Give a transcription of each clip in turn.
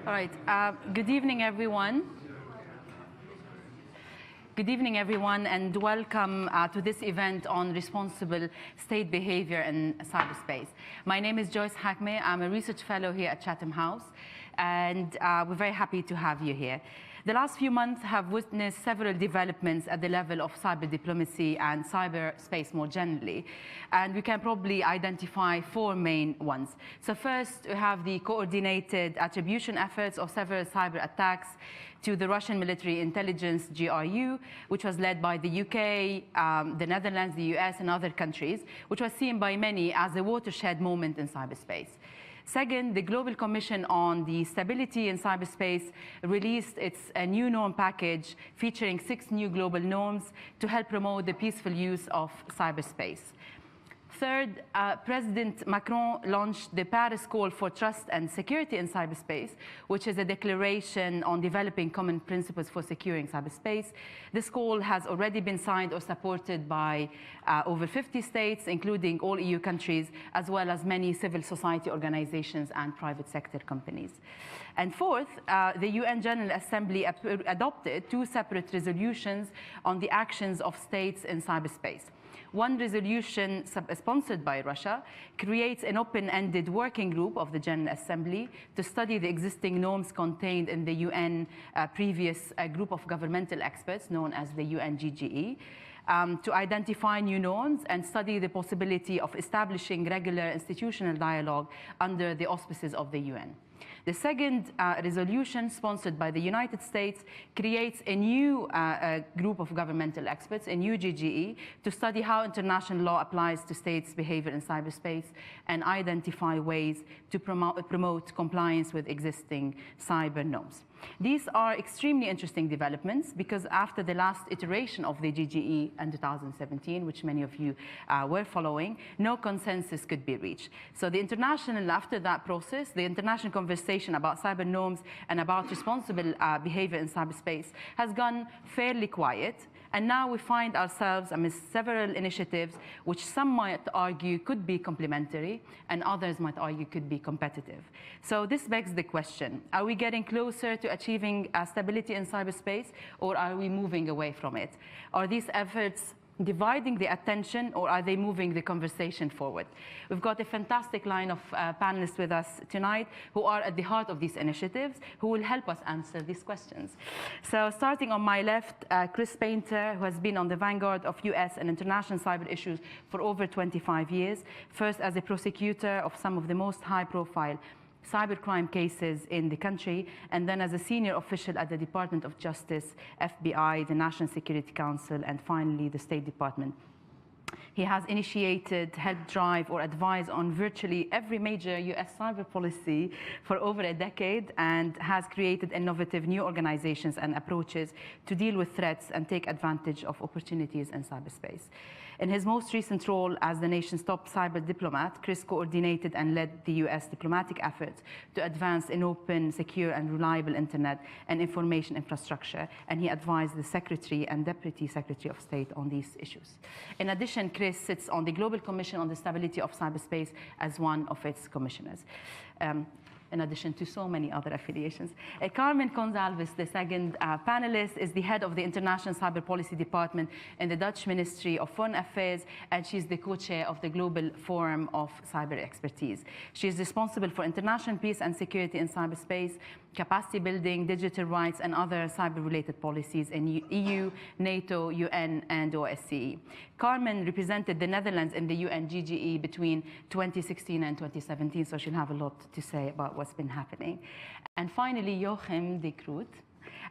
All right. Good evening, everyone. Good evening, everyone, and welcome to this event on responsible state behavior in cyberspace. My name is Joyce Hakme. I'm a research fellow here at Chatham House, and we're very happy to have you here. The last few months have witnessed several developments at the level of cyber diplomacy and cyberspace more generally, and we can probably identify four main ones. So first, we have the coordinated attribution efforts of several cyber attacks to the Russian military intelligence, GRU, which was led by the UK, the Netherlands, the US, and other countries, which was seen by many as a watershed moment in cyberspace. Second, the Global Commission on the Stability in Cyberspace released its new norm package featuring 6 new global norms to help promote the peaceful use of cyberspace. Third, President Macron launched the Paris Call for Trust and Security in Cyberspace, which is a declaration on developing common principles for securing cyberspace. This call has already been signed or supported by over 50 states, including all EU countries, as well as many civil society organizations and private sector companies. And fourth, the UN General Assembly adopted 2 separate resolutions on the actions of states in cyberspace. One resolution sponsored by Russia creates an open-ended working group of the General Assembly to study the existing norms contained in the UN previous group of governmental experts known as the UNGGE, to identify new norms and study the possibility of establishing regular institutional dialogue under the auspices of the UN. The second resolution, sponsored by the United States, creates a new group of governmental experts, a new GGE, to study how international law applies to states' behavior in cyberspace and identify ways to promote compliance with existing cyber norms. These are extremely interesting developments because after the last iteration of the GGE in 2017, which many of you were following, no consensus could be reached. So after that process, the international conversation about cyber norms and about responsible behavior in cyberspace has gone fairly quiet. And now we find ourselves amidst several initiatives which some might argue could be complementary and others might argue could be competitive. So this begs the question, are we getting closer to achieving stability in cyberspace, or are we moving away from it? Are these efforts dividing the attention, or are they moving the conversation forward? We've got a fantastic line of panelists with us tonight who are at the heart of these initiatives, who will help us answer these questions. So starting on my left, Chris Painter, who has been on the vanguard of US and international cyber issues for over 25 years, first as a prosecutor of some of the most high-profile cybercrime cases in the country, and then as a senior official at the Department of Justice, FBI, the National Security Council, and finally the State Department. He has initiated, helped drive, or advised on virtually every major US cyber policy for over a decade and has created innovative new organizations and approaches to deal with threats and take advantage of opportunities in cyberspace. In his most recent role as the nation's top cyber diplomat, Chris coordinated and led the US diplomatic efforts to advance an open, secure, and reliable internet and information infrastructure, and he advised the Secretary and Deputy Secretary of State on these issues. In addition, Chris sits on the Global Commission on the Stability of Cyberspace as one of its commissioners. In addition to so many other affiliations. Carmen Gonzalez, the second panelist, is the head of the International Cyber Policy Department in the Dutch Ministry of Foreign Affairs, and she's the co-chair of the Global Forum of Cyber Expertise. She is responsible for international peace and security in cyberspace, capacity building, digital rights, and other cyber-related policies in EU, NATO, UN, and OSCE. Carmen represented the Netherlands in the UN GGE between 2016 and 2017, so she'll have a lot to say about what's been happening. And finally, Joachim de Groot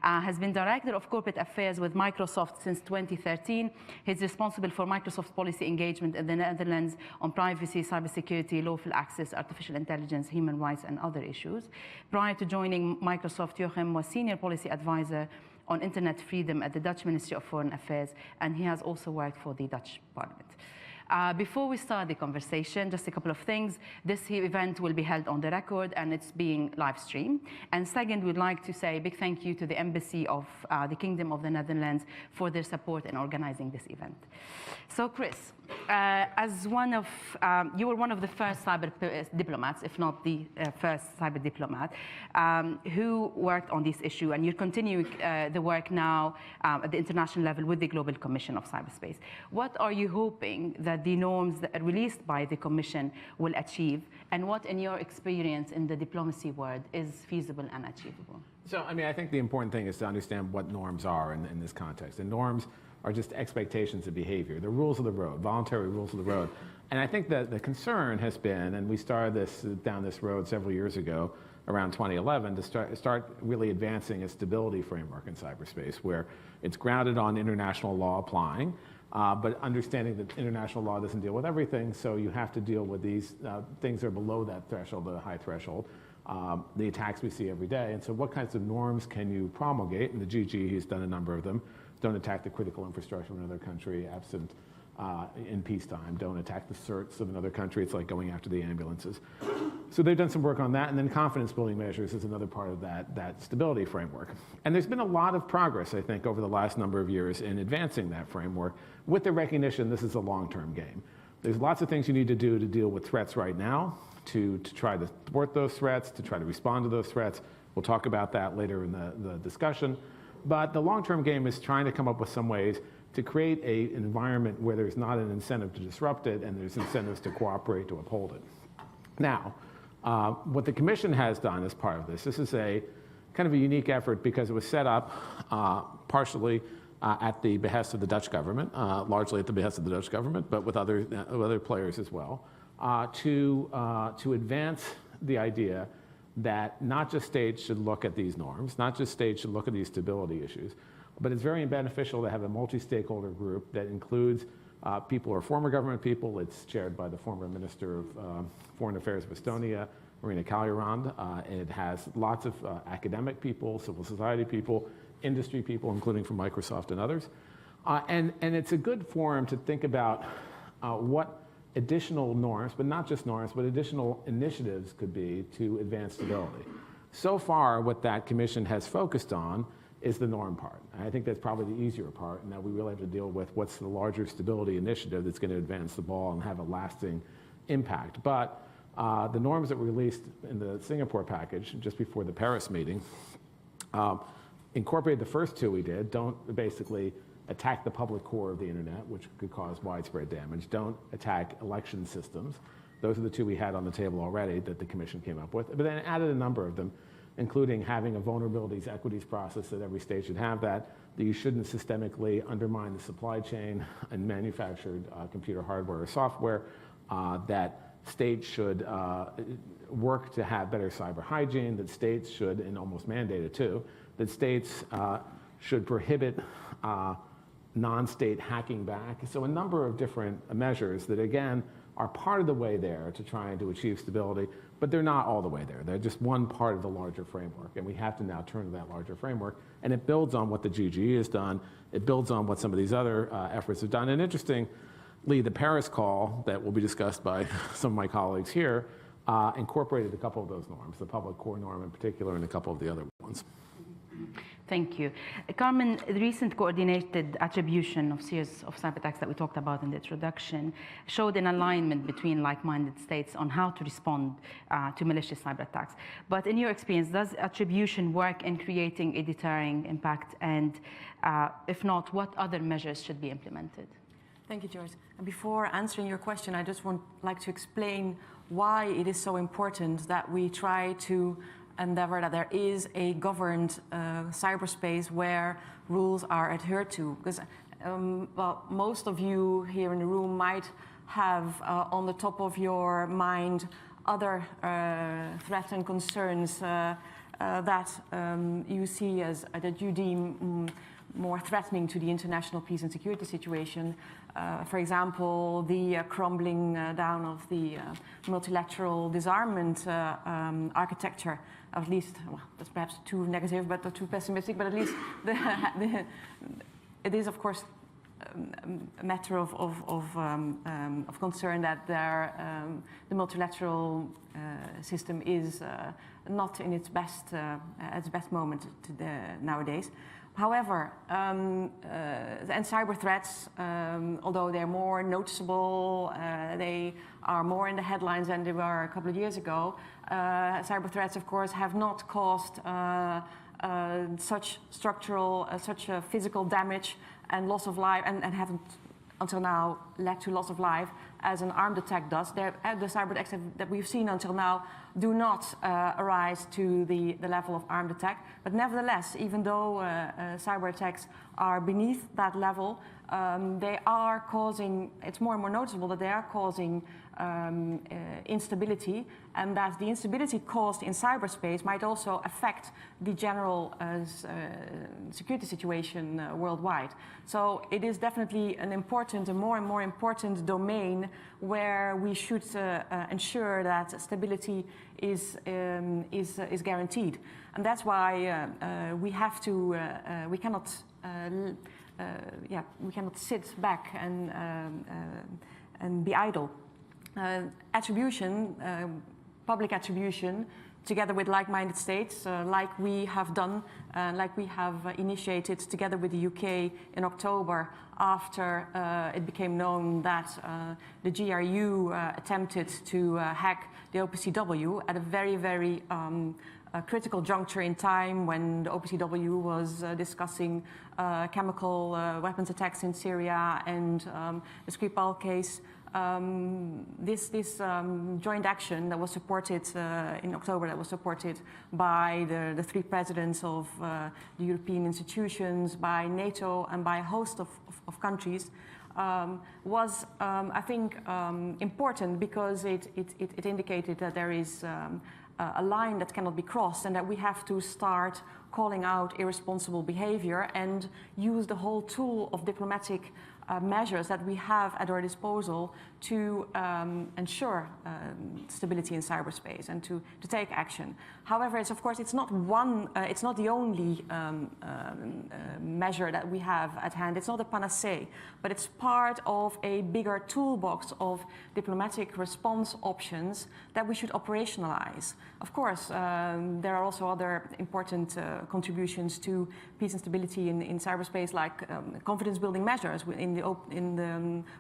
has been Director of Corporate Affairs with Microsoft since 2013. He's responsible for Microsoft's policy engagement in the Netherlands on privacy, cybersecurity, lawful access, artificial intelligence, human rights, and other issues. Prior to joining Microsoft, Joachim was Senior Policy Advisor on Internet freedom at the Dutch Ministry of Foreign Affairs, and he has also worked for the Dutch Parliament. Before we start the conversation, just a couple of things. This event will be held on the record and it's being live streamed. And second, we'd like to say a big thank you to the Embassy of the Kingdom of the Netherlands for their support in organizing this event. So Chris, as you were one of the first cyber diplomats, if not the first cyber diplomat, who worked on this issue, and you're continuing the work now at the international level with the Global Commission of Cyberspace. What are you hoping that the norms that are released by the Commission will achieve, and what, in your experience in the diplomacy world, is feasible and achievable? So, I mean, I think the important thing is to understand what norms are in this context. And norms are just expectations of behavior. The rules of the road, voluntary rules of the road. And I think that the concern has been, and we started down this road several years ago, around 2011, to start really advancing a stability framework in cyberspace, where it's grounded on international law applying, but understanding that international law doesn't deal with everything, so you have to deal with these things that are below that threshold, the high threshold, the attacks we see every day. And so what kinds of norms can you promulgate? And the GG has done a number of them. Don't attack the critical infrastructure of another country absent in peacetime. Don't attack the certs of another country. It's like going after the ambulances. So they've done some work on that, and then confidence building measures is another part of that stability framework. And there's been a lot of progress, I think, over the last number of years in advancing that framework with the recognition this is a long-term game. There's lots of things you need to do to deal with threats right now, to try to thwart those threats, to try to respond to those threats. We'll talk about that later in the discussion. But the long-term game is trying to come up with some ways to create an environment where there's not an incentive to disrupt it and there's incentives to cooperate to uphold it. Now, what the Commission has done as part of this is a kind of a unique effort because it was set up partially at the behest of the Dutch government, largely at the behest of the Dutch government, but with other players as well, to advance the idea that not just states should look at these norms, not just states should look at these stability issues, but it's very beneficial to have a multi-stakeholder group that includes people who are former government people. It's chaired by the former Minister of Foreign Affairs of Estonia, Marina Kaljurand. It has lots of academic people, civil society people, industry people, including from Microsoft and others. And it's a good forum to think about what additional norms, but not just norms, but additional initiatives could be to advance stability. So far, what that commission has focused on is the norm part. And I think that's probably the easier part, and that we really have to deal with what's the larger stability initiative that's going to advance the ball and have a lasting impact. But the norms that were released in the Singapore package just before the Paris meeting incorporated the first two we did. Don't basically attack the public core of the internet, which could cause widespread damage. Don't attack election systems. Those are the two we had on the table already that the Commission came up with, but then added a number of them, including having a vulnerabilities equities process that every state should have that you shouldn't systemically undermine the supply chain and manufactured computer hardware or software, that states should work to have better cyber hygiene, that states should, and almost mandate it too, that states should prohibit non-state hacking back. So a number of different measures that, again, are part of the way there to trying to achieve stability, but they're not all the way there. They're just one part of the larger framework, and we have to now turn to that larger framework, and it builds on what the GGE has done. It builds on what some of these other efforts have done. And interestingly, the Paris call that will be discussed by some of my colleagues here incorporated a couple of those norms, the public core norm in particular, and a couple of the other ones. Thank you. Carmen, the recent coordinated attribution of series of cyber attacks that we talked about in the introduction showed an alignment between like-minded states on how to respond to malicious cyber attacks. But in your experience, does attribution work in creating a deterring impact? And if not, what other measures should be implemented? Thank you, Joyce. And before answering your question, I just like to explain why it is so important that we try to endeavor that there is a governed cyberspace where rules are adhered to. Because well, most of you here in the room might have on the top of your mind other threats and concerns that you see as that you deem more threatening to the international peace and security situation. For example, the crumbling down of the multilateral disarmament architecture. At least, well, that's perhaps too negative, but too pessimistic. But at least it is, of course, a matter of concern that the multilateral system is not in its best moment nowadays. However, and cyber threats, although they're more noticeable, they are more in the headlines than they were a couple of years ago. Cyber threats, of course, have not caused such structural, such physical damage and loss of life, and haven't until now led to loss of life as an armed attack does. The cyber attacks that we've seen until now do not arise to the level of armed attack. But nevertheless, even though cyber attacks are beneath that level, they are causing, it's more and more noticeable that they are causing instability, and that the instability caused in cyberspace might also affect the general security situation worldwide. So it is definitely an important, a more and more important domain where we should ensure that stability is guaranteed, and that's why we have to. We cannot sit back and be idle. Attribution, public attribution, together with like-minded states, like we have done, like we have initiated together with the UK in October after it became known that the GRU attempted to hack the OPCW at a very, very critical juncture in time when the OPCW was discussing chemical weapons attacks in Syria and the Skripal case. This joint action that was supported in October, that was supported by the three presidents of the European institutions, by NATO, and by a host of countries, was, I think, important because it indicated that there is a line that cannot be crossed and that we have to start calling out irresponsible behavior and use the whole tool of diplomatic measures that we have at our disposal to ensure stability in cyberspace and to take action. However, of course, it's not the only measure that we have at hand. It's not a panacea, but it's part of a bigger toolbox of diplomatic response options that we should operationalize. Of course, there are also other important contributions to peace and stability in cyberspace, like confidence-building measures in the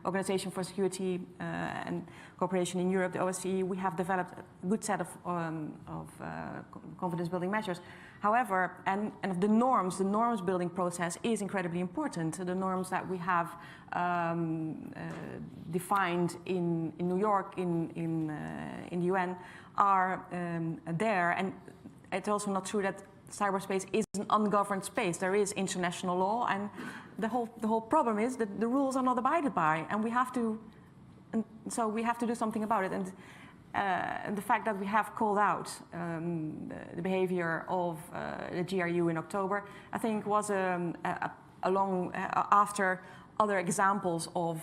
Organization for Security and Cooperation in Europe, the OSCE. We have developed a good set of confidence-building measures. However, and the norms building process is incredibly important. The norms that we have defined in New York, in the UN, are there, and it's also not true that cyberspace is an ungoverned space. There is international law, and the whole problem is that the rules are not abided by, and so we have to do something about it. And the fact that we have called out the behavior of the GRU in October, I think, was after other examples of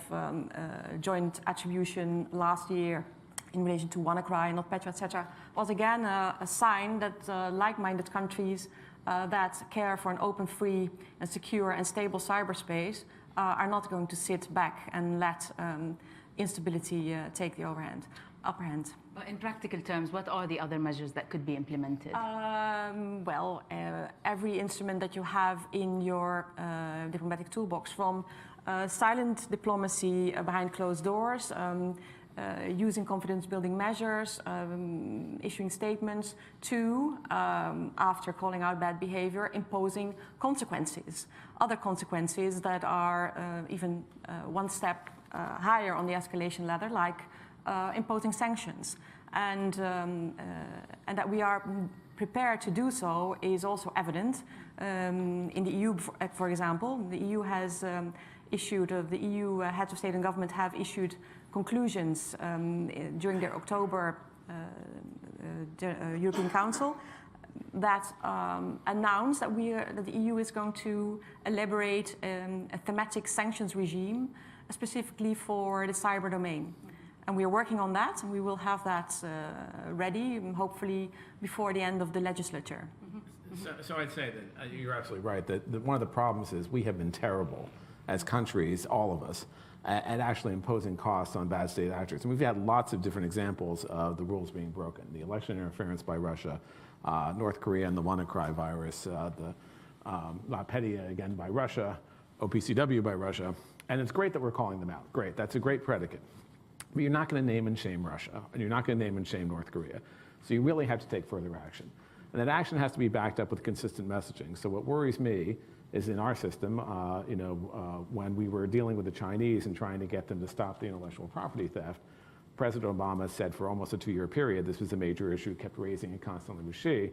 joint attribution last year in relation to WannaCry, NotPetya, etc., was again a sign that like-minded countries that care for an open, free, and secure and stable cyberspace are not going to sit back and let instability take the upper hand. But in practical terms, what are the other measures that could be implemented? Every instrument that you have in your diplomatic toolbox, from silent diplomacy behind closed doors, using confidence-building measures, issuing statements, to, after calling out bad behavior, imposing consequences. Other consequences that are even one step higher on the escalation ladder, like imposing sanctions. And that we are prepared to do so is also evident. In the EU, for example, the EU has issued, the EU heads of state and government have issued conclusions during their October European Council that announced that the EU is going to elaborate a thematic sanctions regime specifically for the cyber domain. And we are working on that, and we will have that ready, hopefully before the end of the legislature. So I'd say that you're absolutely right, that one of the problems is we have been terrible as countries, all of us, at actually imposing costs on bad state actors. And we've had lots of different examples of the rules being broken. The election interference by Russia, North Korea and the WannaCry virus, the LaPetia again by Russia, OPCW by Russia. And it's great that we're calling them out. Great, that's a great predicate. But you're not going to name and shame Russia, and you're not going to name and shame North Korea. So you really have to take further action. And that action has to be backed up with consistent messaging. So what worries me is in our system, when we were dealing with the Chinese and trying to get them to stop the intellectual property theft, President Obama said for almost a 2-year period this was a major issue, kept raising it constantly with Xi.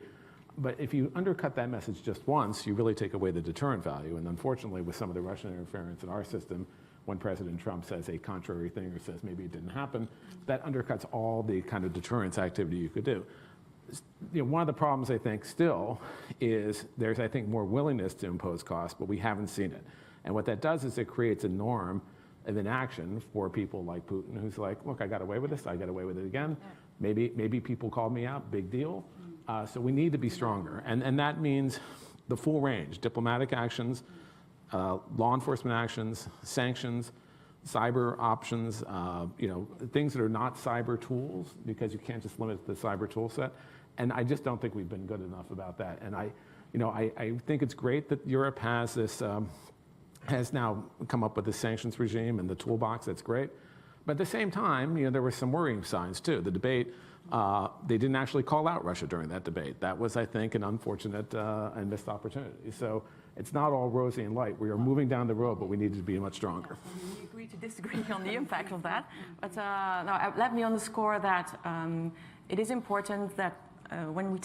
But if you undercut that message just once, you really take away the deterrent value. And unfortunately, with some of the Russian interference in our system, when President Trump says a contrary thing or says maybe it didn't happen, that undercuts all the kind of deterrence activity you could do. One of the problems, I think, still is there's, I think, more willingness to impose costs, but we haven't seen it. And what that does is it creates a norm of inaction for people like Putin, who's like, look, I got away with this, I got away with it again. Yeah. Maybe people called me out, big deal. So we need to be stronger. And that means the full range, diplomatic actions, law enforcement actions, sanctions, cyber options, things that are not cyber tools, because you can't just limit the cyber tool set. And I just don't think we've been good enough about that. And I think it's great that Europe has this, has now come up with this sanctions regime and the toolbox. That's great. But at the same time, there were some worrying signs too. The debate, they didn't actually call out Russia during that debate. That was, I think, an unfortunate and missed opportunity. So it's not all rosy and light. We are moving down the road, but we need to be much stronger. We agree to disagree on the impact of that. But let me underscore that it is important that when we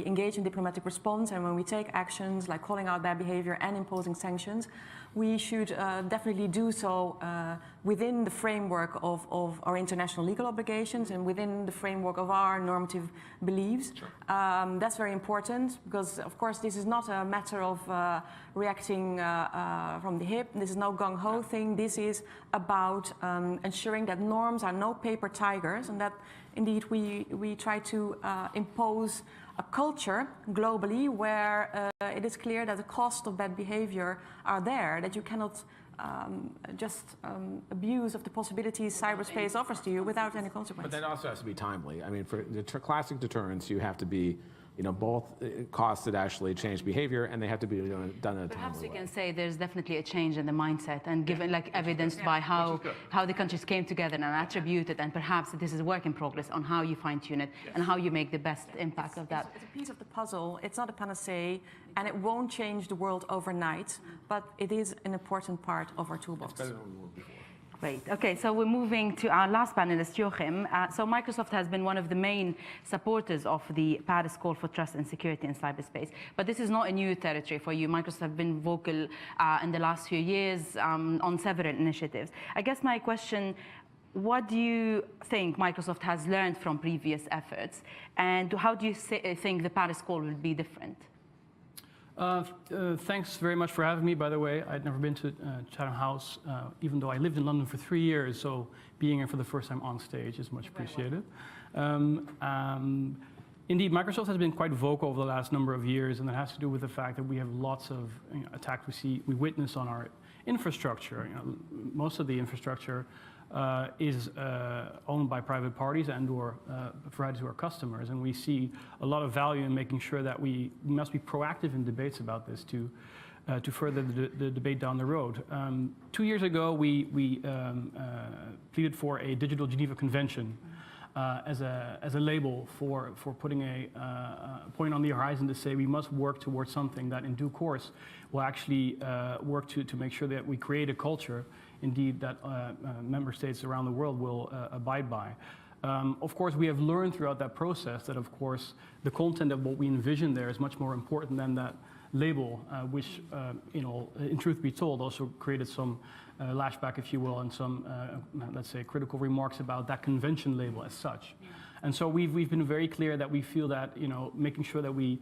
engage in diplomatic response and when we take actions like calling out bad behavior and imposing sanctions, we should definitely do so within the framework of our international legal obligations and within the framework of our normative beliefs. Sure. That's very important because, of course, this is not a matter of reacting from the hip. This is no gung-ho thing. This is about ensuring that norms are no paper tigers and that indeed we try to impose a culture globally where it is clear that the cost of bad behavior are there, that you cannot just abuse of the possibilities cyberspace offers to you without any consequence. But that also has to be timely. I mean, for the classic deterrence, you have to be both costs that actually change behavior, and they have to be done in a timely way. Perhaps we can say there's definitely a change in the mindset, and given evidenced by how the countries came together and attributed, and perhaps this is a work in progress on how you fine-tune it and how you make the best impact of that. It's a piece of the puzzle. It's not a panacea, and it won't change the world overnight, but it is an important part of our toolbox. It's better than we were before. Great. Okay, so we're moving to our last panelist, Joachim. So Microsoft has been one of the main supporters of the Paris Call for Trust and Security in Cyberspace. But this is not a new territory for you. Microsoft have been vocal in the last few years on several initiatives. I guess my question, what do you think Microsoft has learned from previous efforts? And how do you think the Paris Call will be different? Thanks very much for having me, by the way. I'd never been to Chatham House, even though I lived in London for 3 years, so being here for the first time on stage is much appreciated. Indeed, Microsoft has been quite vocal over the last number of years, and that has to do with the fact that we have lots of attacks we witness on our infrastructure. Most of the infrastructure is owned by private parties and/or provided to our customers, and we see a lot of value in making sure that we must be proactive in debates about this to further the debate down the road. 2 years ago, we pleaded for a digital Geneva Convention as a label for putting a point on the horizon to say we must work towards something that in due course will actually work to make sure that we create a culture indeed that member states around the world will abide by. Of course, we have learned throughout that process that, of course, the content of what we envision there is much more important than that label, which, in truth be told, also created some lashback, if you will, and some, let's say, critical remarks about that convention label as such. And so we've been very clear that we feel that, making sure that we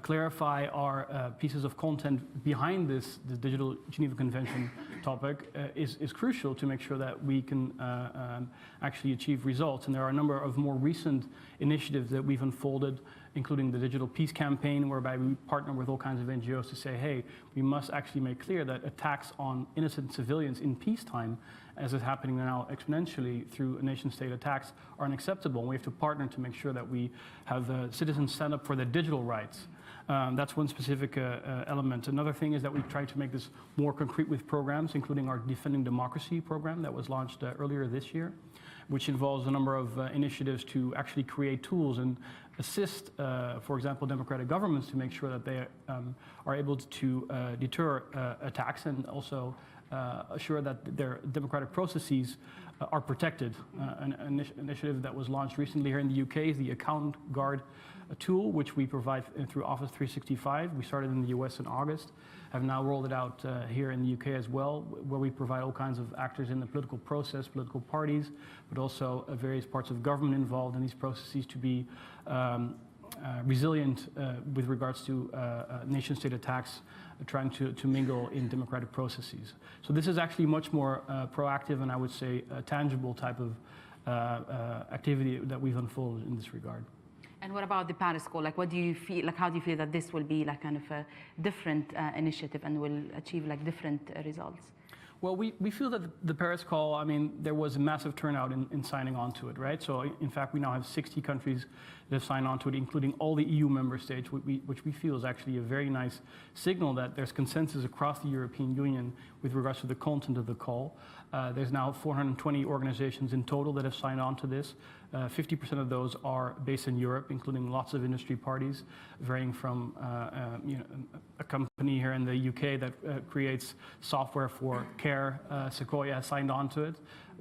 clarify our pieces of content behind the digital Geneva Convention topic is crucial to make sure that we can actually achieve results. And there are a number of more recent initiatives that we've unfolded including the Digital Peace Campaign, whereby we partner with all kinds of NGOs to say, hey, we must actually make clear that attacks on innocent civilians in peacetime, as is happening now exponentially through nation-state attacks, are unacceptable. And we have to partner to make sure that we have citizens stand up for their digital rights. That's one specific element. Another thing is that we try to make this more concrete with programs, including our Defending Democracy program that was launched earlier this year, which involves a number of initiatives to actually create tools and assist, for example, democratic governments to make sure that they are able to deter attacks and also assure that their democratic processes are protected. An initiative that was launched recently here in the UK is the Account Guard tool, which we provide through Office 365. We started in the US in August, have now rolled it out here in the UK as well, where we provide all kinds of actors in the political process, political parties, but also various parts of government involved in these processes to be resilient with regards to nation-state attacks trying to mingle in democratic processes. So this is actually much more proactive and I would say a tangible type of activity that we've unfolded in this regard. And what about the Paris Call? Like, what do you feel? Like, how do you feel that this will be like kind of a different initiative and will achieve like different results? Well, we feel that the Paris Call, I mean, there was a massive turnout in signing on to it, right? So, in fact, we now have 60 countries that have signed on to it, including all the EU member states, which we feel is actually a very nice signal that there's consensus across the European Union with regards to the content of the call. There's now 420 organizations in total that have signed on to this. 50% of those are based in Europe, including lots of industry parties, varying from a company here in the UK that creates software for care. Sequoia has signed on to it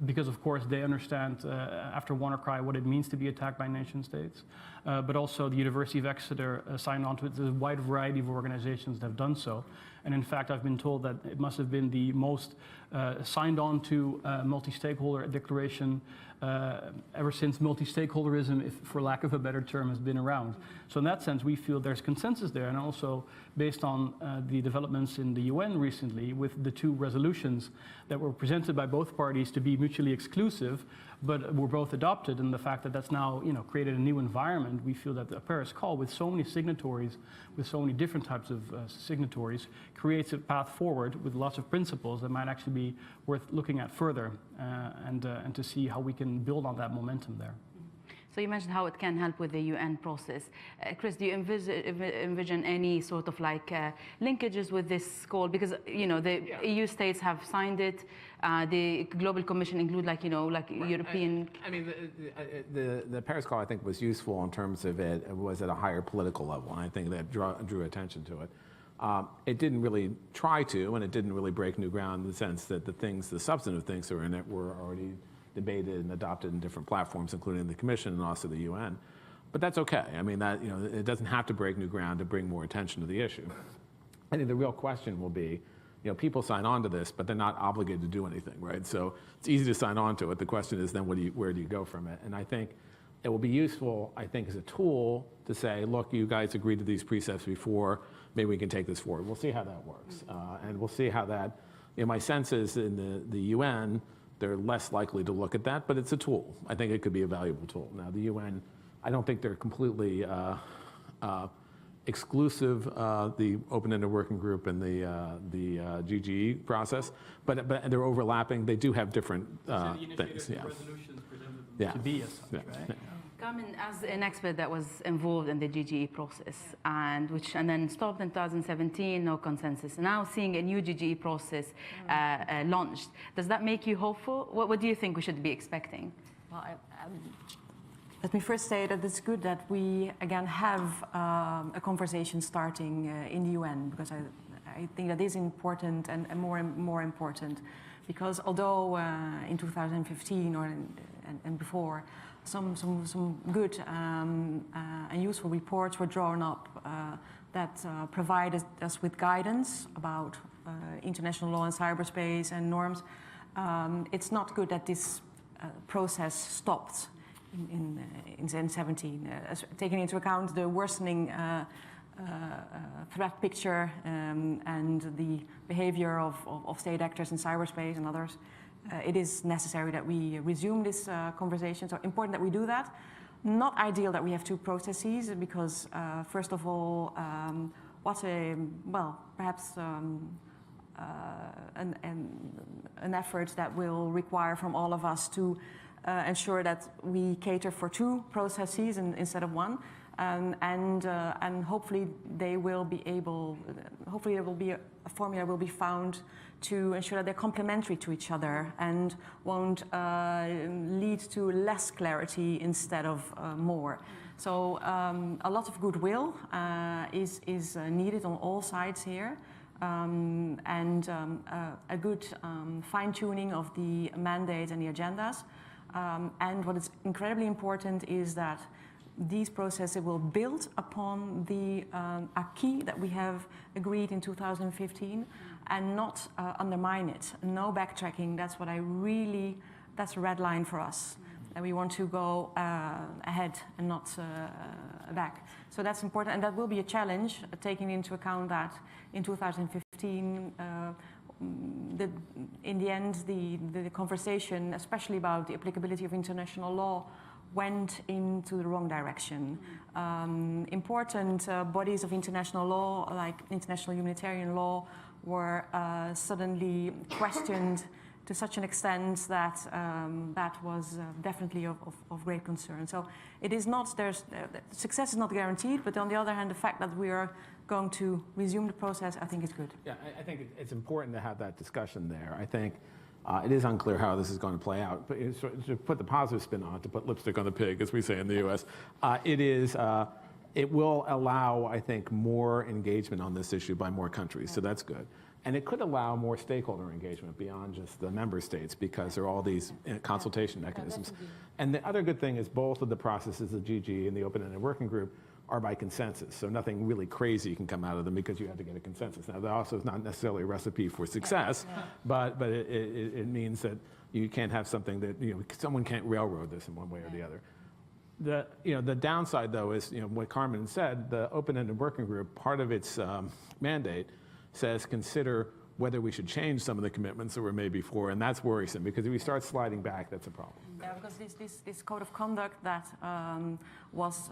because, of course, they understand after WannaCry what it means to be attacked by nation states. But also the University of Exeter signed on to it. There's a wide variety of organizations that have done so. And in fact, I've been told that it must have been the most signed on to multi-stakeholder declaration ever since multi-stakeholderism, for lack of a better term, has been around. So in that sense, we feel there's consensus there, and also based on the developments in the UN recently with the two resolutions that were presented by both parties to be mutually exclusive, but were both adopted, and the fact that that's now created a new environment, we feel that the Paris Call, with so many signatories, with so many different types of signatories, creates a path forward with lots of principles that might actually be worth looking at further and to see how we can build on that momentum there. So you mentioned how it can help with the UN process. Chris, do you envision any sort of like linkages with this call? Because the EU states have signed it. The Global Commission include like European. I mean, the Paris Call I think was useful in terms of it was at a higher political level, and I think that drew attention to it. It didn't really try to, and it didn't really break new ground in the sense that the substantive things that were in it were already debated and adopted in different platforms, including the Commission and also the UN. But that's okay. I mean, that it doesn't have to break new ground to bring more attention to the issue. I think the real question will be, people sign on to this, but they're not obligated to do anything, right? So it's easy to sign on to it. The question is then where do you go from it? And I think it will be useful, I think, as a tool to say, look, you guys agreed to these precepts before, maybe we can take this forward. We'll see how that works. And we'll see how that, my sense is in the UN, they're less likely to look at that, but it's a tool. I think it could be a valuable tool. Now, the UN, I don't think they're completely exclusive, the open-ended working group and the GGE process, but they're overlapping. They do have different things. Yeah. Resolutions presented to be as such, right? Yeah. Klieman, as an expert that was involved in the GGE process and then stopped in 2017, no consensus. Now seeing a new GGE process launched, does that make you hopeful? What do you think we should be expecting? Well, let me first say that it's good that we again have a conversation starting in the UN, because I think that is important and more important, because although in 2015 and before, some good and useful reports were drawn up that provided us with guidance about international law and cyberspace and norms. It's not good that this process stopped in 2017, taking into account the worsening threat picture and the behavior of state actors in cyberspace and others. It is necessary that we resume this conversation, so important that we do that. Not ideal that we have two processes because, first of all, perhaps an effort that will require from all of us to ensure that we cater for two processes instead of one, and hopefully there will be a formula will be found to ensure that they're complementary to each other and won't lead to less clarity instead of more. So a lot of goodwill is needed on all sides here, and a good fine-tuning of the mandates and the agendas. And what is incredibly important is that these processes will build upon the acquis that we have agreed in 2015 and not undermine it. No backtracking, that's a red line for us. And we want to go ahead and not back. So that's important, and that will be a challenge, taking into account that in 2015, in the end, the conversation, especially about the applicability of international law, went into the wrong direction. Important bodies of international law, like international humanitarian law, were suddenly questioned to such an extent that that was definitely of great concern. So it is not, success is not guaranteed, but on the other hand, the fact that we are going to resume the process, I think is good. Yeah, I think it's important to have that discussion there. I think it is unclear how this is going to play out, but to put the positive spin on it, to put lipstick on the pig, as we say in the US, it will allow, I think, more engagement on this issue by more countries, so that's good. And it could allow more stakeholder engagement beyond just the member states, because there are all these consultation mechanisms. And the other good thing is both of the processes, the GG and the open-ended working group, are by consensus. So nothing really crazy can come out of them because you have to get a consensus. Now, that also is not necessarily a recipe for success, but it means that you can't have something that, someone can't railroad this in one way or the other. The downside, though, is what Carmen said. The open-ended working group, part of its mandate says consider whether we should change some of the commitments that were made before, and that's worrisome because if we start sliding back, that's a problem. Yeah, because this code of conduct that was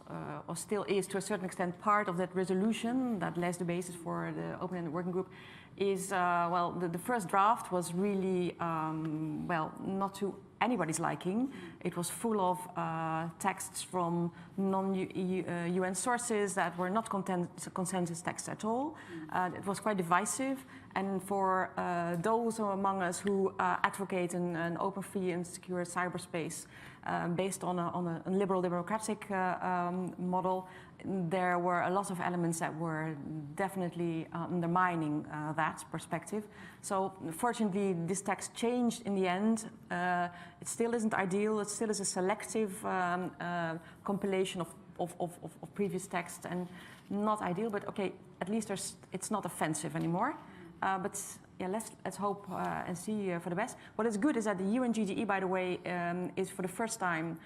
or still is to a certain extent part of that resolution that lays the basis for the open-ended working group is, the first draft was really, not to anybody's liking. It was full of texts from non-UN sources that were not consensus texts at all. It was quite divisive, and for those among us who advocate an open, free and secure cyberspace based on a liberal democratic model, there were a lot of elements that were definitely undermining that perspective. So fortunately, this text changed in the end. It still isn't ideal. It still is a selective compilation of previous texts and not ideal, but okay, at least it's not offensive anymore. But yeah, let's hope and see for the best. What is good is that the UN GGE, by the way, is for the first time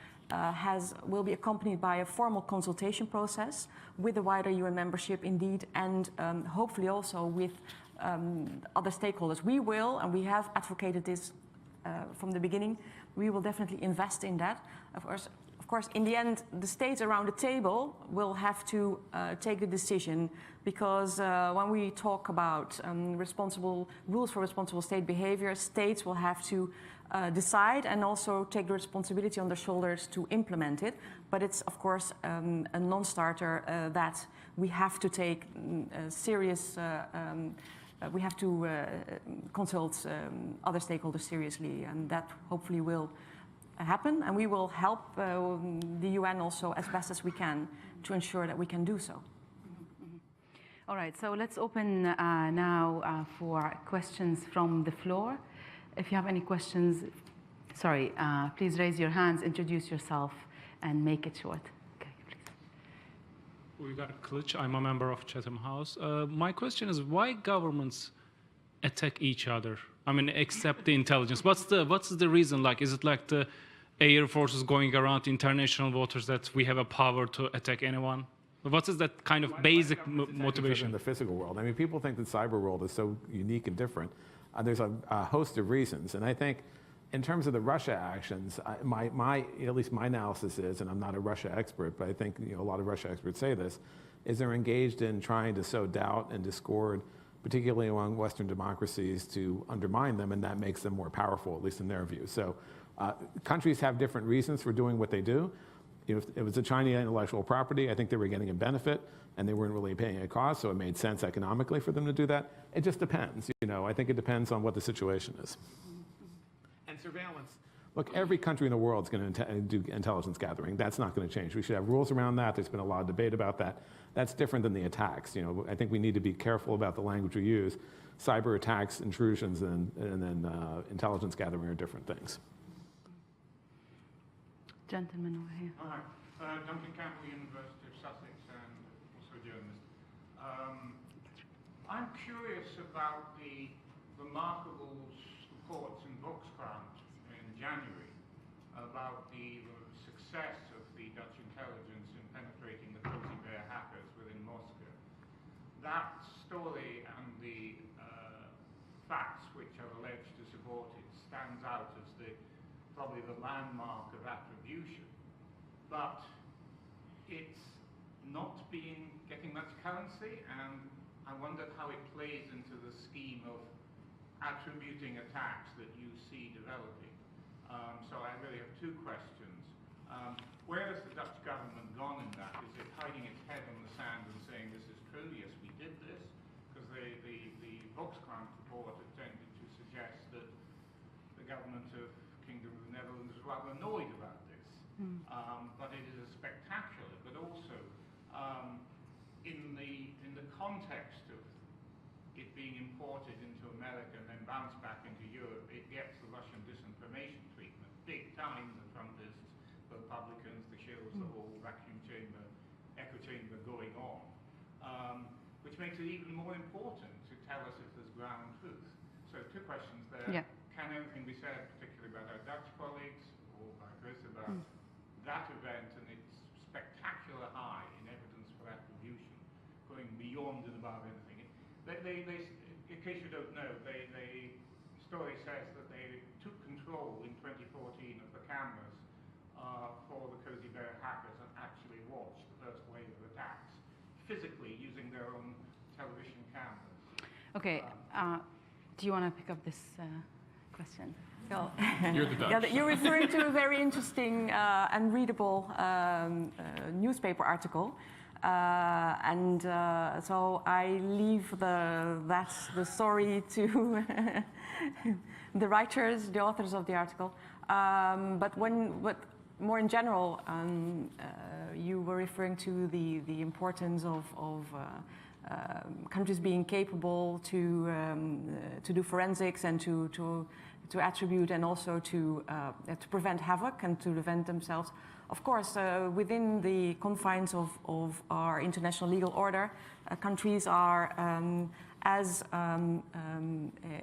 will be accompanied by a formal consultation process with the wider UN membership, indeed, and hopefully also with other stakeholders. We will, and we have advocated this from the beginning, we will definitely invest in that. Of course, in the end, the states around the table will have to take the decision, because when we talk about responsible rules for responsible state behavior, states will have to decide and also take the responsibility on their shoulders to implement it. But it's, of course, a non-starter that we have to take serious. We have to consult other stakeholders seriously, and that hopefully will happen. And we will help the UN also as best as we can to ensure that we can do so. All right, so let's open now for questions from the floor. If you have any questions, please raise your hands, introduce yourself, and make it short. Okay, please. We got a Klitsch. I'm a member of Chatham House. My question is, why governments attack each other? I mean, except the intelligence. What's the reason? Like, is it like the air forces going around international waters that we have a power to attack anyone? What is that kind of basic motivation? In the physical world, I mean, people think the cyber world is so unique and different. There's a host of reasons, and I think In terms of the Russia actions, at least my analysis is, and I'm not a Russia expert, but I think a lot of Russia experts say this, is they're engaged in trying to sow doubt and discord, particularly among Western democracies, to undermine them, and that makes them more powerful, at least in their view. So countries have different reasons for doing what they do. If it was a Chinese intellectual property, I think they were getting a benefit, and they weren't really paying a cost, so it made sense economically for them to do that. It just depends. I think it depends on what the situation is. And surveillance. Look, every country in the world is going to do intelligence gathering. That's not going to change. We should have rules around that. There's been a lot of debate about that. That's different than the attacks. I think we need to be careful about the language we use. Cyber attacks, intrusions, and then intelligence gathering are different things. Gentleman over here. Hi, Duncan Campbell, University of Sussex, and also a journalist. I'm curious about the remarkable reports in Volkskrant in January about the success of the Dutch intelligence in penetrating the Cozy Bear hackers within Moscow. That story and the facts which are alleged to support it stands out as probably the landmark of attribution. But it's not getting much currency, and I wondered how it plays into the scheme of attributing attacks that you see developing. So I really have two questions. Where has the Dutch government gone in that? Is it hiding its head in the sand and saying this is true, yes we did this? Because the Volkskrant report attempted to suggest that the government of Kingdom of the Netherlands is rather annoyed about this. But it is spectacular, but also in the context of it being imported into America and then bounced back into Europe, it gets the Russian disinformation treatment. Big time, the Trumpists, the Republicans, the Shills, the whole vacuum chamber, echo chamber going on, which makes it even more important to tell us if there's ground truth. So two questions there. Yeah. Can anything be said, particularly about our Dutch colleagues, or by Chris, about that event and its spectacular high in evidence for attribution, going beyond and above anything? In case you don't know, the story says that they took control in 2014 of the cameras for the Cozy Bear hackers and actually watched the first wave of attacks, physically using their own television cameras. Okay, do you want to pick up this question? You're the Dutch. Yeah, you're referring to a very interesting and readable newspaper article. So I leave the story to the writers, the authors of the article. But more in general, you were referring to the importance of countries being capable to do forensics and to attribute and also to prevent havoc and to defend themselves. Of course, within the confines of our international legal order, countries are as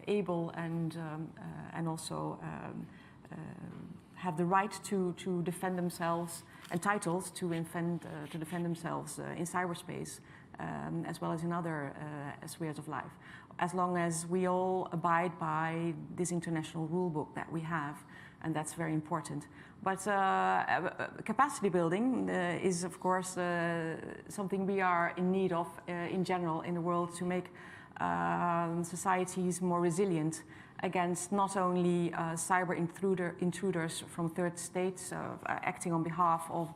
able and also have the right to defend themselves, entitled to defend themselves in cyberspace, as well as in other spheres of life, as long as we all abide by this international rule book that we have, and that's very important. But capacity building is, of course, something we are in need of in general in the world to make societies more resilient against not only cyber intruders from third states acting on behalf of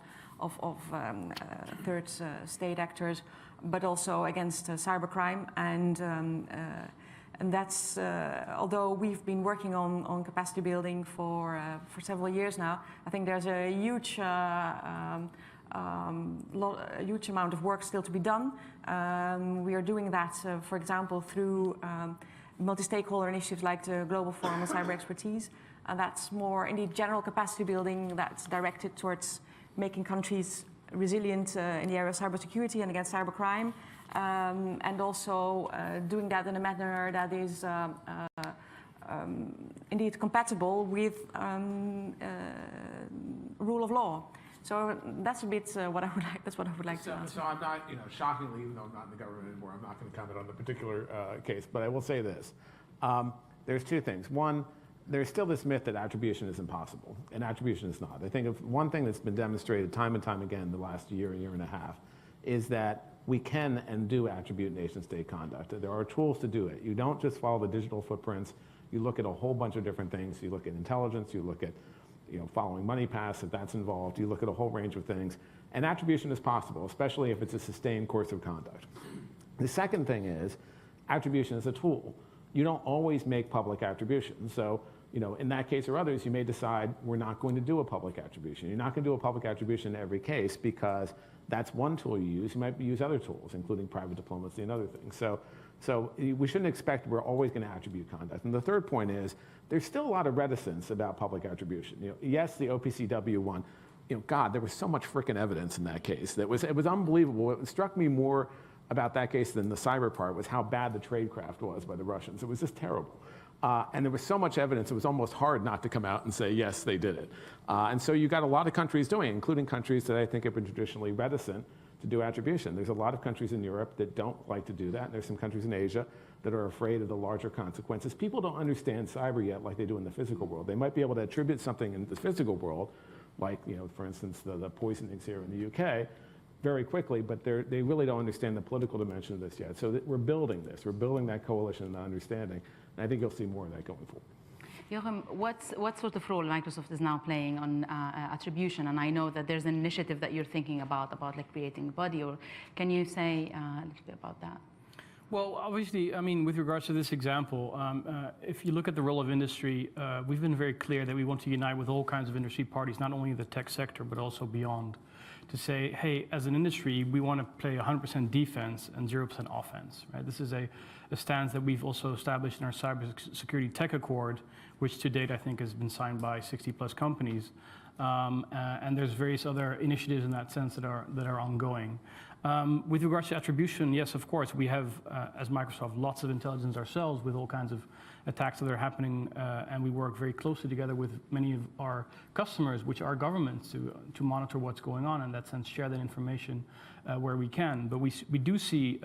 third state actors, but also against cybercrime. And that's, although we've been working on capacity building for several years now, I think there's a huge amount of work still to be done. We are doing that, for example, through multi-stakeholder initiatives like the Global Forum on Cyber Expertise. And that's more indeed general capacity building that's directed towards making countries resilient in the area of cybersecurity and against cybercrime. And also doing that in a manner that is indeed compatible with rule of law. So that's a bit what I would like. That's what I would like to answer. So I'm not, shockingly, even though I'm not in the government anymore, I'm not going to comment on the particular case. But I will say this: there's two things. One, there's still this myth that attribution is impossible, and attribution is not. I think if one thing that's been demonstrated time and time again the last year and a half, is that we can and do attribute nation-state conduct. There are tools to do it. You don't just follow the digital footprints. You look at a whole bunch of different things. You look at intelligence. You look at, following money paths, if that's involved. You look at a whole range of things. And attribution is possible, especially if it's a sustained course of conduct. The second thing is, attribution is a tool. You don't always make public attribution. So, in that case or others, you may decide we're not going to do a public attribution. You're not going to do a public attribution in every case because that's one tool you use. You might use other tools, including private diplomacy and other things. So we shouldn't expect we're always going to attribute conduct. And the third point is, there's still a lot of reticence about public attribution. Yes, the OPCW one, God, there was so much frickin' evidence in that case. It was unbelievable. What struck me more about that case than the cyber part was how bad the tradecraft was by the Russians. It was just terrible. And there was so much evidence, it was almost hard not to come out and say, yes, they did it. And so you got a lot of countries doing it, including countries that I think have been traditionally reticent to do attribution. There's a lot of countries in Europe that don't like to do that. There's some countries in Asia that are afraid of the larger consequences. People don't understand cyber yet like they do in the physical world. They might be able to attribute something in the physical world, like, for instance, the poisonings here in the UK, very quickly, but they really don't understand the political dimension of this yet. So we're building this. We're building that coalition and understanding. And I think you'll see more of that going forward. Joachim, what sort of role Microsoft is now playing on attribution? And I know that there's an initiative that you're thinking about like creating a body. Or can you say a little bit about that? Well, obviously, I mean, with regards to this example, if you look at the role of industry, we've been very clear that we want to unite with all kinds of industry parties, not only the tech sector, but also beyond, to say, hey, as an industry, we want to play 100% defense and 0% offense, right? This is a stance that we've also established in our cybersecurity tech accord, which to date I think has been signed by 60 plus companies. And there's various other initiatives in that sense that are ongoing. With regards to attribution, yes, of course, we have, as Microsoft, lots of intelligence ourselves with all kinds of attacks that are happening, and we work very closely together with many of our customers, which are governments, to monitor what's going on, and in that sense share that information where we can. But we do see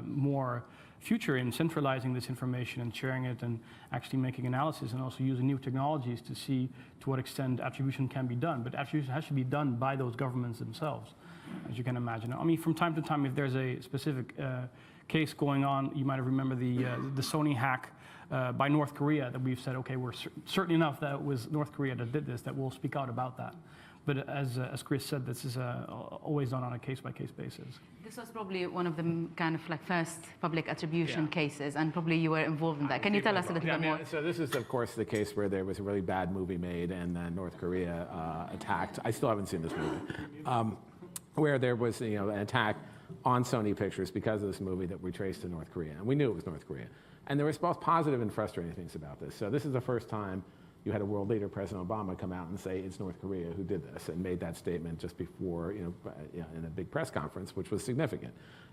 more future in centralizing this information and sharing it and actually making analysis and also using new technologies to see to what extent attribution can be done. But attribution has to be done by those governments themselves, as you can imagine. I mean, from time to time, if there's a specific case going on, you might have remembered the Sony hack by North Korea that we've said, okay, we're certain enough that it was North Korea that did this, that we'll speak out about that. But as Chris said, this is always done on a case-by-case basis. This was probably one of the kind of like first public attribution cases, and probably you were involved in that. Can you tell us a little bit more? So this is, of course, the case where there was a really bad movie made and then North Korea attacked. I still haven't seen this movie. Where there was an attack on Sony Pictures because of this movie that we traced to North Korea. And we knew it was North Korea. And there was both positive and frustrating things about this. So this is the first time you had a world leader, President Obama, come out and say it's North Korea who did this, and made that statement just before, in a big press conference, which was significant.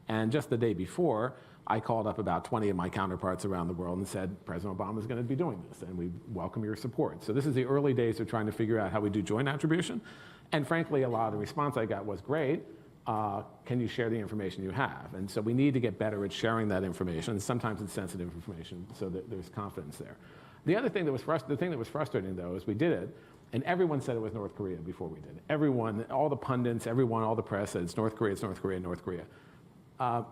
And just the day before, I called up about 20 of my counterparts around the world and said, President Obama is going to be doing this, and we welcome your support. So this is the early days of trying to figure out how we do joint attribution. And frankly, a lot of the response I got was, great, can you share the information you have? And so we need to get better at sharing that information. Sometimes it's sensitive information, so that there's confidence there. The other thing that was frustrating, though, is we did it, and everyone said it was North Korea before we did it. Everyone, all the pundits, all the press said it's North Korea, it's North Korea, North Korea.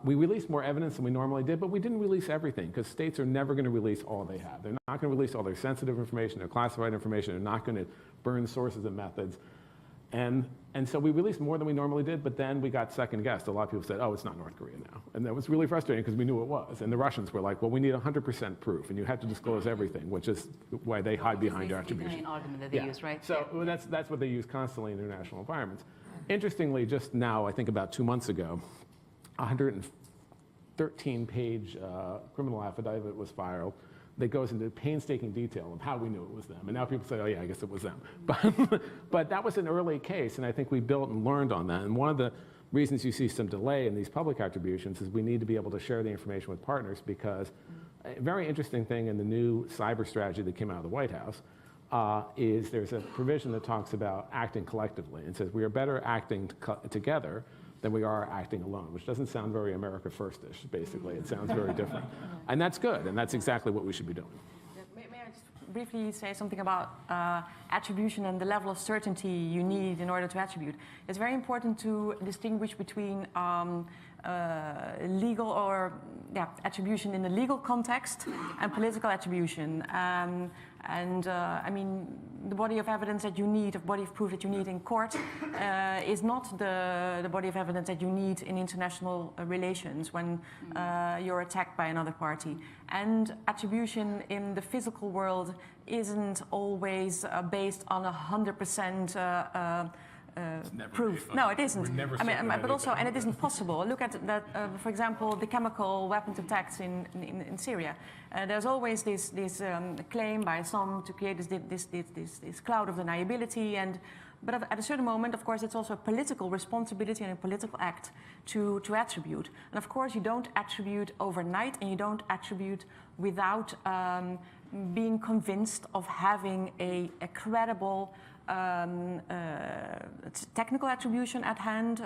We released more evidence than we normally did, but we didn't release everything, because states are never going to release all they have. They're not going to release all their sensitive information, their classified information. They're not going to burn sources and methods. And so we released more than we normally did, but then we got second guessed. A lot of people said, oh, it's not North Korea now. And that was really frustrating because we knew it was. And the Russians were like, well, we need 100% proof, and you have to disclose everything, which is why they hide behind attribution. It's the main argument that they use, right? So that's what they use constantly in international environments. Interestingly, just now, I think about 2 months ago, 113-page criminal affidavit was filed that goes into painstaking detail of how we knew it was them. And now people say, oh yeah, I guess it was them. But that was an early case, and I think we built and learned on that. And one of the reasons you see some delay in these public attributions is we need to be able to share the information with partners, because a very interesting thing in the new cyber strategy that came out of the White House is there's a provision that talks about acting collectively and says we are better acting together than we are acting alone, which doesn't sound very America First-ish, basically. It sounds very different. And that's good, and that's exactly what we should be doing. May I just briefly say something about attribution and the level of certainty you need in order to attribute. It's very important to distinguish between legal or attribution in the legal context and political attribution. I mean, the body of evidence that you need, the body of proof that you need in court, is not the body of evidence that you need in international relations when you're attacked by another party. And attribution in the physical world isn't always based on 100% proof. No, it isn't. I mean, but also, and it isn't possible. Look at that, for example, the chemical weapons attacks in Syria. There's always this claim by some to create this cloud of deniability, but at a certain moment, of course, it's also a political responsibility and a political act to attribute. And of course, you don't attribute overnight, and you don't attribute without being convinced of having a credible technical attribution at hand,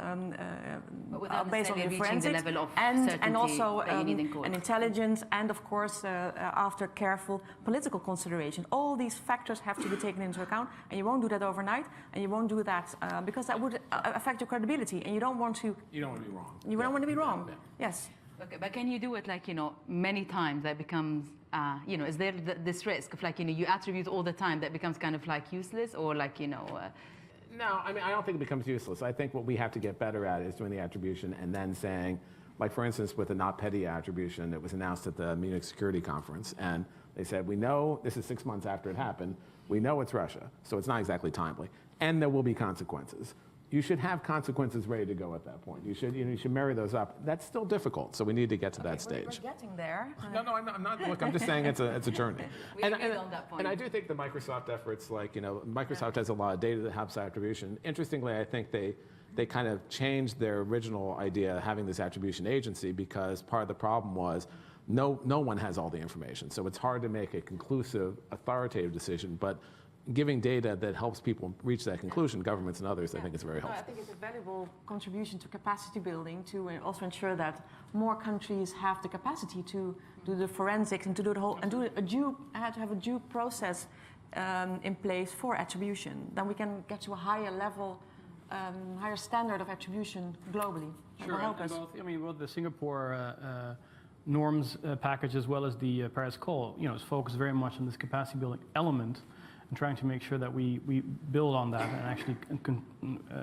based on your forensics, and also an intelligence, and of course, after careful political consideration. All these factors have to be taken into account, and you won't do that overnight, and you won't do that because that would affect your credibility, and you don't want to. You don't want to be wrong. You don't want to be wrong. Yeah. Yes. Okay, but can you do it like, many times that becomes, is there this risk of like, you attribute all the time that becomes kind of like useless or like, No, I mean, I don't think it becomes useless. I think what we have to get better at is doing the attribution and then saying, like for instance, with the not petty attribution that was announced at the Munich Security Conference, and they said, we know, this is 6 months after it happened, we know it's Russia, so it's not exactly timely, and there will be consequences. You should have consequences ready to go at that point. You should marry those up. That's still difficult, so we need to get to that stage. We're getting there. No, I'm not. Look, I'm just saying it's a journey. We agree on that point. And I do think the Microsoft efforts, like Microsoft has a lot of data that helps attribution. Interestingly, I think they kind of changed their original idea of having this attribution agency because part of the problem was no one has all the information, so it's hard to make a conclusive, authoritative decision. But giving data that helps people reach that conclusion, governments and others, I think is very helpful. I think it's a valuable contribution to capacity building to also ensure that more countries have the capacity to do the forensics and to do the whole, and to have a due process in place for attribution. Then we can get to a higher level, higher standard of attribution globally. Sure, both the Singapore norms package as well as the Paris Call, is focused very much on this capacity building element, and trying to make sure that we build on that and actually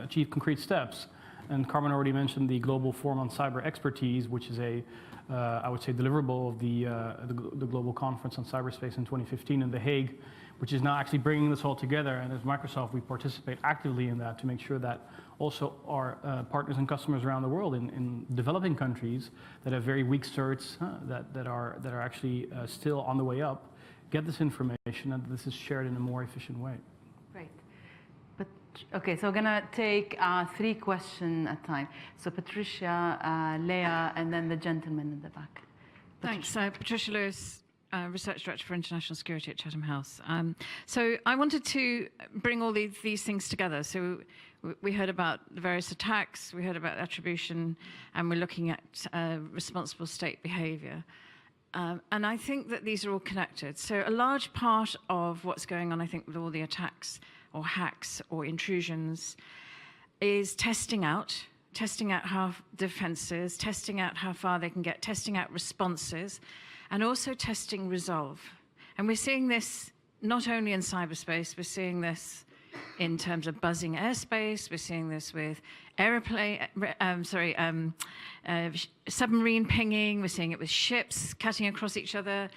achieve concrete steps. And Carmen already mentioned the Global Forum on Cyber Expertise, which is I would say, deliverable of the Global Conference on Cyberspace in 2015 in The Hague, which is now actually bringing this all together. And as Microsoft, we participate actively in that to make sure that also our partners and customers around the world in developing countries that have very weak certs, that are actually still on the way up, get this information, and this is shared in a more efficient way. Great. But okay, so we're gonna take 3 questions at a time. So Patricia, Leah, and then the gentleman in the back. Thanks. Patricia Lewis, Research Director for International Security at Chatham House. So I wanted to bring all these things together. So we heard about the various attacks, we heard about attribution, and we're looking at responsible state behavior. And I think that these are all connected. So a large part of what's going on, I think, with all the attacks or hacks or intrusions is testing out how defenses, testing out how far they can get, testing out responses, and also testing resolve. And we're seeing this not only in cyberspace, we're seeing this in terms of buzzing airspace, we're seeing this with submarine pinging, we're seeing it with ships cutting across each other,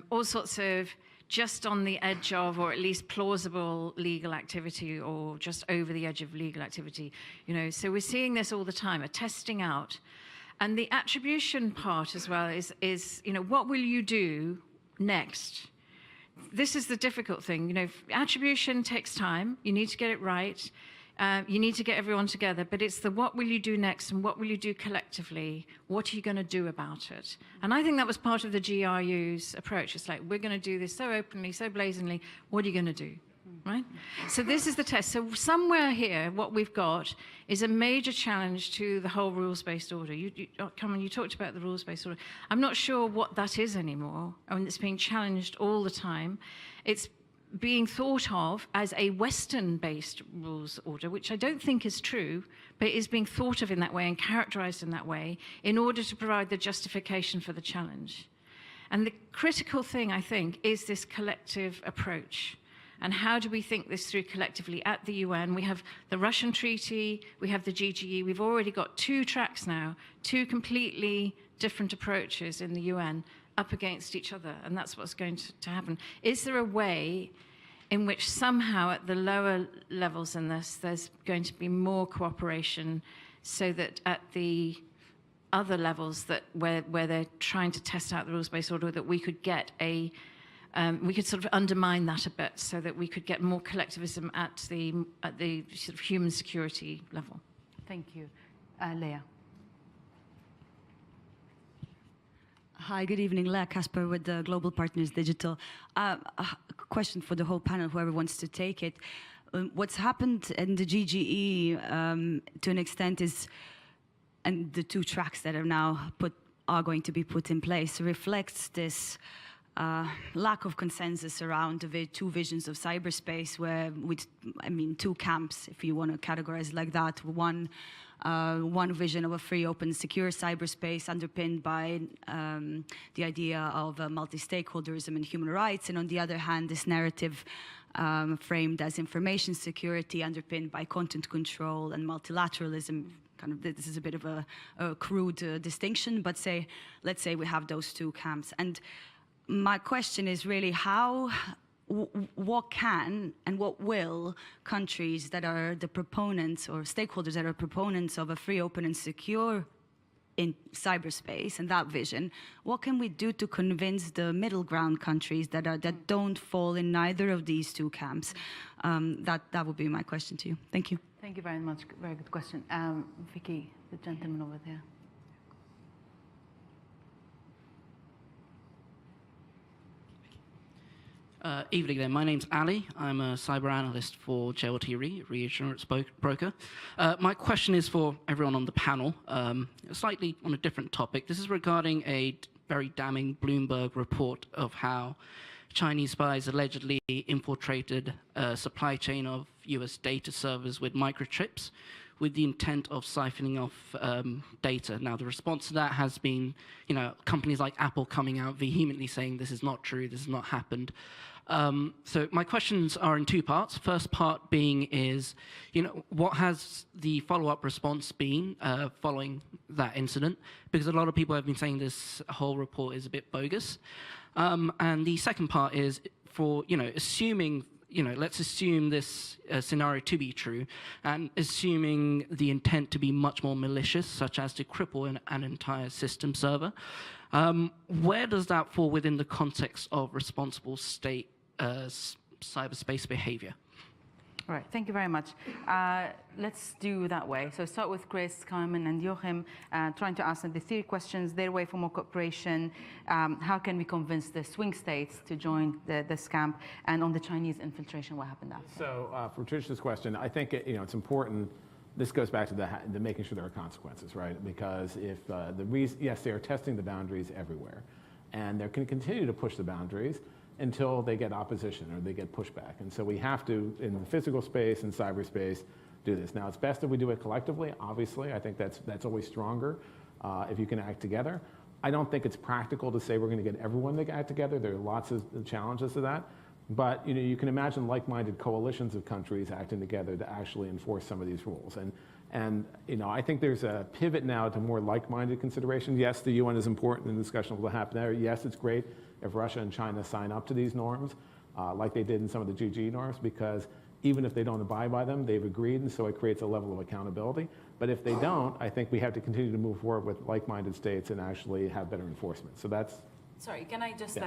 all sorts of just on the edge of, or at least plausible legal activity, or just over the edge of legal activity. So we're seeing this all the time, a testing out. And the attribution part as well is what will you do next? This is the difficult thing. Attribution takes time. You need to get it right. You need to get everyone together. But it's the what will you do next and what will you do collectively? What are you going to do about it? And I think that was part of the GRU's approach. It's like, we're going to do this so openly, so blazingly. What are you going to do? right? So this is the test. So somewhere here, what we've got is a major challenge to the whole rules-based order. Cameron, you talked about the rules-based order. I'm not sure what that is anymore. I mean, it's being challenged all the time. It's being thought of as a Western-based rules order, which I don't think is true, but it is being thought of in that way and characterized in that way in order to provide the justification for the challenge. And the critical thing, I think, is this collective approach. And how do we think this through collectively at the UN? We have the Russian treaty, we have the GGE. We've already got 2 tracks now, 2 completely different approaches in the UN up against each other, and that's what's going to happen. Is there a way in which somehow at the lower levels in this, there's going to be more cooperation so that at the other levels that where they're trying to test out the rules-based order, that we could get a we could sort of undermine that a bit so that we could get more collectivism at the sort of human security level. Thank you. Leah. Hi, good evening. Leah Casper with the Global Partners Digital. A question for the whole panel, whoever wants to take it. What's happened in the GGE to an extent is, and the 2 tracks that are now are going to be put in place, reflects this lack of consensus around the 2 visions of cyberspace, where, I mean, 2 camps, if you want to categorize like that. One vision of a free, open, secure cyberspace underpinned by the idea of multi-stakeholderism and human rights, and on the other hand, this narrative framed as information security underpinned by content control and multilateralism. Kind of, this is a bit of a crude distinction, but let's say we have those 2 camps. And my question is really what can and what will countries that are the proponents or stakeholders that are proponents of a free, open, and secure in cyberspace and that vision, what can we do to convince the middle ground countries that don't fall in neither of these 2 camps? That would be my question to you. Thank you. Thank you very much. Very good question. Vicky, the gentleman over there. Evening there, my name's Ali. I'm a cyber analyst for JLT Re, reinsurance broker. My question is for everyone on the panel, slightly on a different topic. This is regarding a very damning Bloomberg report of how Chinese spies allegedly infiltrated a supply chain of US data servers with microchips with the intent of siphoning off data. Now, the response to that has been, companies like Apple coming out vehemently saying this is not true, this has not happened. So my questions are in 2 parts. First part being is, what has the follow-up response been following that incident? Because a lot of people have been saying this whole report is a bit bogus. And the second part is for, assuming, let's assume this scenario to be true, and assuming the intent to be much more malicious, such as to cripple an entire system server, where does that fall within the context of responsible state cyberspace behavior? All right, thank you very much. Let's do that way. So start with Chris, Klieman, and Joachim, trying to answer the 3 questions, their way for more cooperation, how can we convince the swing states to join this camp, and on the Chinese infiltration, what happened after? So for Trish's question, I think it's important. This goes back to the making sure there are consequences, right? Because if yes, they are testing the boundaries everywhere, and they can continue to push the boundaries until they get opposition or they get pushback. And so we have to, in the physical space and cyberspace, do this. Now, it's best if we do it collectively, obviously. I think that's always stronger if you can act together. I don't think it's practical to say we're going to get everyone to act together. There are lots of challenges to that. But you can imagine like-minded coalitions of countries acting together to actually enforce some of these rules. And I think there's a pivot now to more like-minded consideration. Yes, the UN is important, and the discussion will happen there. Yes, it's great if Russia and China sign up to these norms, like they did in some of the GG norms, because even if they don't abide by them, they've agreed, and so it creates a level of accountability. But if they don't, I think we have to continue to move forward with like-minded states and actually have better enforcement. So that's... Sorry, can I just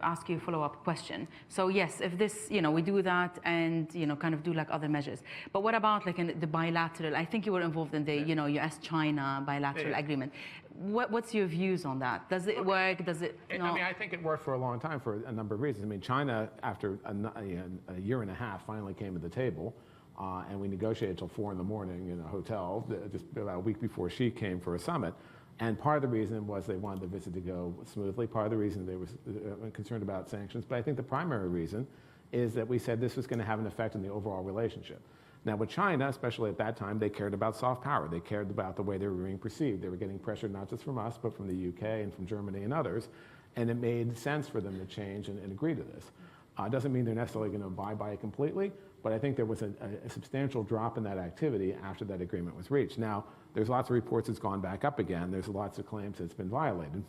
ask you a follow-up question? So yes, if this, we do that and, kind of do like other measures. But what about like in the bilateral? I think you were involved in the, US-China bilateral agreement. what's your views on that? Does it work? Does it not? I mean, I think it worked for a long time for a number of reasons. I mean, China, after a year and a half, finally came to the table, and we negotiated till 4 in the morning in a hotel, just about a week before Xi came for a summit. And part of the reason was they wanted the visit to go smoothly. Part of the reason they were concerned about sanctions. But I think the primary reason is that we said this was going to have an effect on the overall relationship. Now, with China, especially at that time, they cared about soft power. They cared about the way they were being perceived. They were getting pressure not just from us, but from the UK and from Germany and others. And it made sense for them to change and agree to this. It doesn't mean they're necessarily going to abide by it completely, but I think there was a substantial drop in that activity after that agreement was reached. Now, there's lots of reports it's gone back up again. There's lots of claims that it's been violated.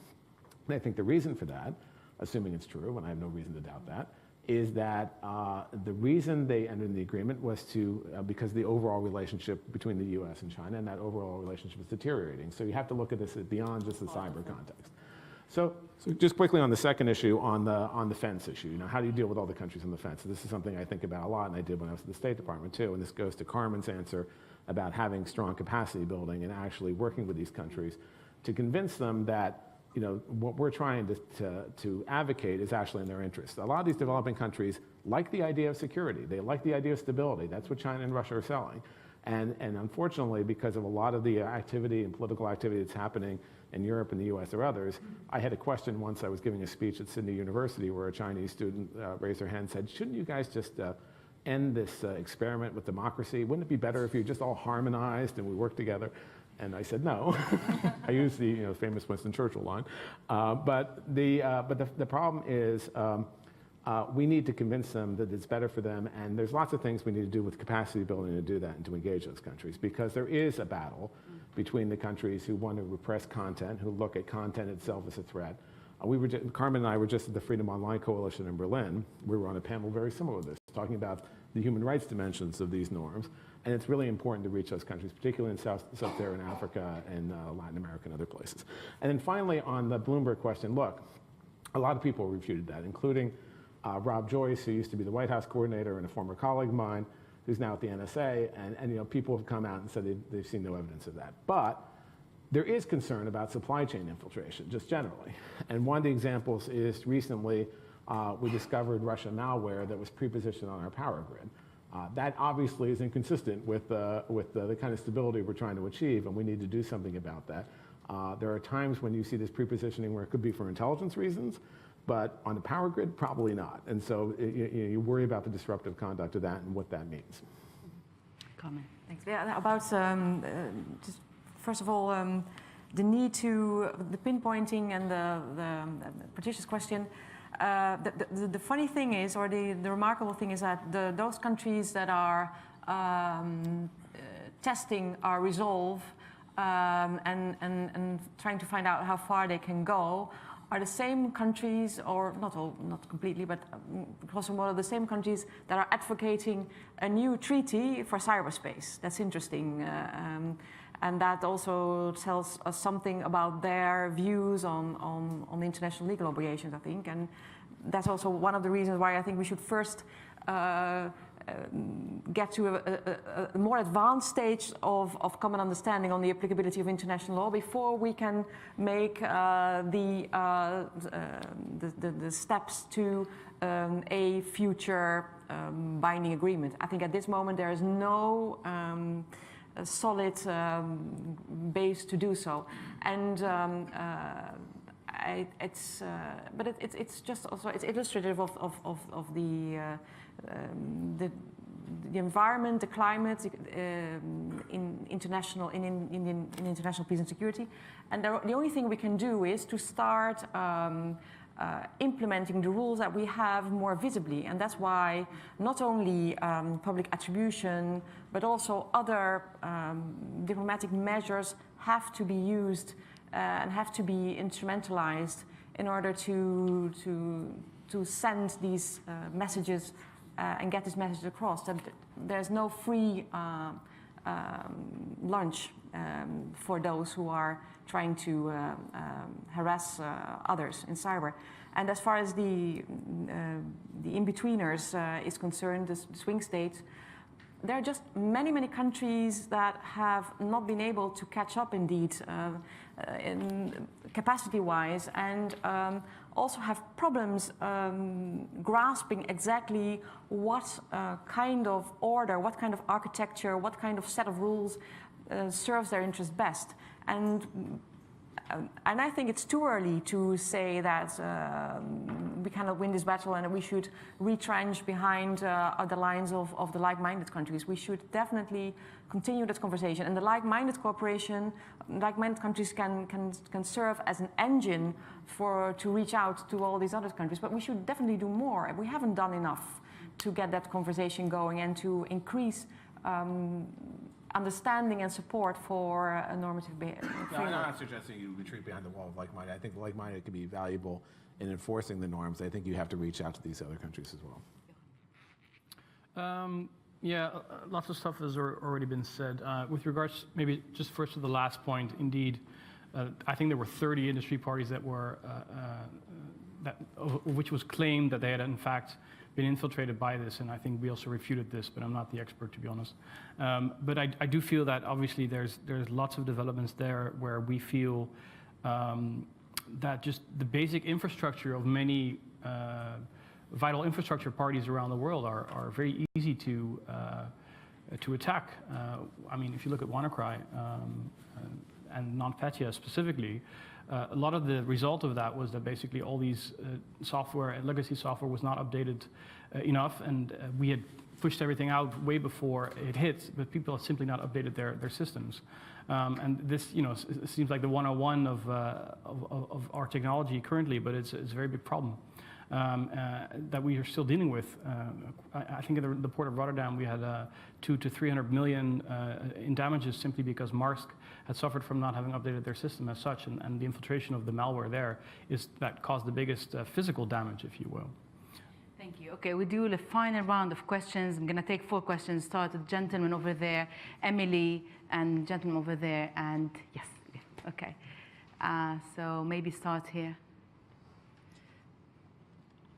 And I think the reason for that, assuming it's true, and I have no reason to doubt that, is that the reason they entered the agreement was because the overall relationship between the US and China, and that overall relationship is deteriorating. So you have to look at this beyond just the cyber context. So just quickly on the second issue, on the fence issue, how do you deal with all the countries on the fence? So this is something I think about a lot, and I did when I was at the State Department too, and this goes to Carmen's answer about having strong capacity building and actually working with these countries to convince them that what we're trying to advocate is actually in their interest. A lot of these developing countries like the idea of security. They like the idea of stability. That's what China and Russia are selling. And unfortunately, because of a lot of the activity and political activity that's happening in Europe and the US or others, I had a question once. I was giving a speech at Sydney University where a Chinese student raised their hand and said, shouldn't you guys just end this experiment with democracy? Wouldn't it be better if you just all harmonized and we worked together? And I said no. I used the famous Winston Churchill line. But the problem is we need to convince them that it's better for them, and there's lots of things we need to do with capacity building to do that and to engage those countries, because there is a battle between the countries who want to repress content, who look at content itself as a threat. Carmen and I were just at the Freedom Online Coalition in Berlin. We were on a panel very similar to this, talking about the human rights dimensions of these norms. And it's really important to reach those countries, particularly in Sub-Saharan Africa and Latin America and other places. And then finally, on the Bloomberg question, look, a lot of people refuted that, including Rob Joyce, who used to be the White House coordinator and a former colleague of mine, who's now at the NSA. And people have come out and said they've seen no evidence of that. But there is concern about supply chain infiltration, just generally. And one of the examples is recently we discovered Russian malware that was pre-positioned on our power grid. That obviously is inconsistent with the kind of stability we're trying to achieve, and we need to do something about that. There are times when you see this pre-positioning where it could be for intelligence reasons, but on the power grid, probably not. And so you worry about the disruptive conduct of that and what that means. Comment. Thanks. Yeah, about just first of all, the need to the pinpointing and the Patricia's question. The funny thing is, or the remarkable thing is that those countries that are testing our resolve and trying to find out how far they can go are the same countries, or not completely, but also one of the same countries that are advocating a new treaty for cyberspace. That's interesting. And that also tells us something about their views on international legal obligations, I think. And that's also one of the reasons why I think we should first get to a more advanced stage of common understanding on the applicability of international law before we can make the steps to a future binding agreement. I think at this moment there is no a solid base to do so, and it's just also it's illustrative of the environment, the climate in international peace and security, and the only thing we can do is to start implementing the rules that we have more visibly, and that's why not only public attribution but also other diplomatic measures have to be used and have to be instrumentalized in order to send these messages and get this message across. That there's no free lunch for those who are trying to harass others in cyber. And as far as the in-betweeners is concerned, the swing states, there are just many countries that have not been able to catch up indeed. in capacity-wise, and also have problems grasping exactly what kind of order, what kind of architecture, what kind of set of rules serves their interest best. And I think it's too early to say that we cannot win this battle and we should retrench behind the lines of the like-minded countries. We should definitely continue that conversation. And the like-minded like-minded countries can serve as an engine to reach out to all these other countries. But we should definitely do more. We haven't done enough to get that conversation going and to increase understanding and support for a normative behavior. No, I'm not suggesting you retreat behind the wall of like-minded. I think like-minded can be valuable in enforcing the norms. I think you have to reach out to these other countries as well. Yeah, lots of stuff has already been said. With regards, maybe just first to the last point, indeed, I think there were 30 industry parties that were, which was claimed that they had in fact been infiltrated by this, and I think we also refuted this, but I'm not the expert, to be honest. But I do feel that obviously there's lots of developments there where we feel that just the basic infrastructure of many vital infrastructure parties around the world are very easy to attack. I mean, if you look at WannaCry and NotPetya specifically, a lot of the result of that was that basically all these software, legacy software, was not updated enough, and we had pushed everything out way before it hit, but people have simply not updated their systems. And this, it seems like the 101 of our technology currently, but it's a very big problem that we are still dealing with. I think in the port of Rotterdam we had 200 to 300 million in damages simply because Maersk had suffered from not having updated their system as such, and the infiltration of the malware there that caused the biggest physical damage, if you will. Thank you. Okay, we do the final round of questions. I'm going to take 4 questions. Start with the gentleman over there, Emily, and gentleman over there, and yes, okay. So maybe start here.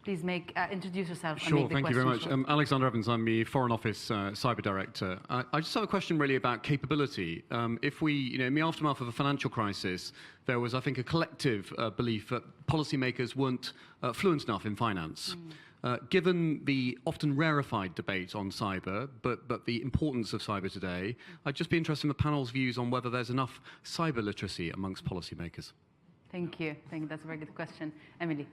Please introduce yourself. Sure, and make thank the you very question much. Alexander Evans, I'm the Foreign Office Cyber Director. I just have a question really about capability. If we, in the aftermath of the financial crisis, there was, I think, a collective belief that policymakers weren't fluent enough in finance. Given the often rarefied debate on cyber, but the importance of cyber today, I'd just be interested in the panel's views on whether there's enough cyber literacy amongst policymakers. Thank you. I think that's a very good question. Emily.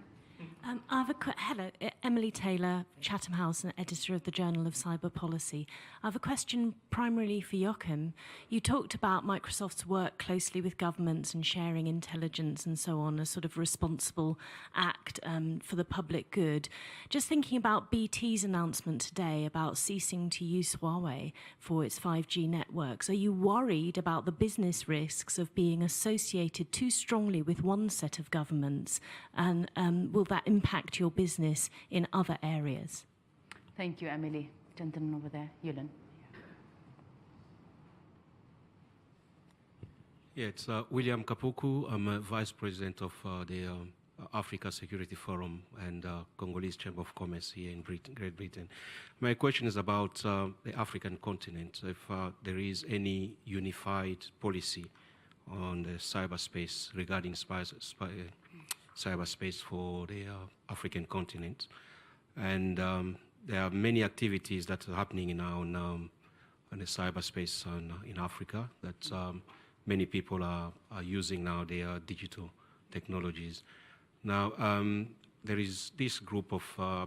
I have hello, Emily Taylor, Chatham House and editor of the Journal of Cyber Policy. I have a question primarily for Joachim. You talked about Microsoft's work closely with governments and sharing intelligence and so on, a sort of responsible act for the public good. Just thinking about BT's announcement today about ceasing to use Huawei for its 5G networks, are you worried about the business risks of being associated too strongly with one set of governments, and will that impact your business in other areas? Thank you, Emily. Gentleman over there, Yulen. Yeah, it's William Kapuku. I'm a Vice President of the Africa Security Forum and Congolese Chamber of Commerce here in Great Britain. My question is about the African continent, if there is any unified policy on the cyberspace regarding cyberspace for the African continent. And there are many activities that are happening now on the cyberspace in Africa that many people are using now their digital technologies. Now, there is this group of, I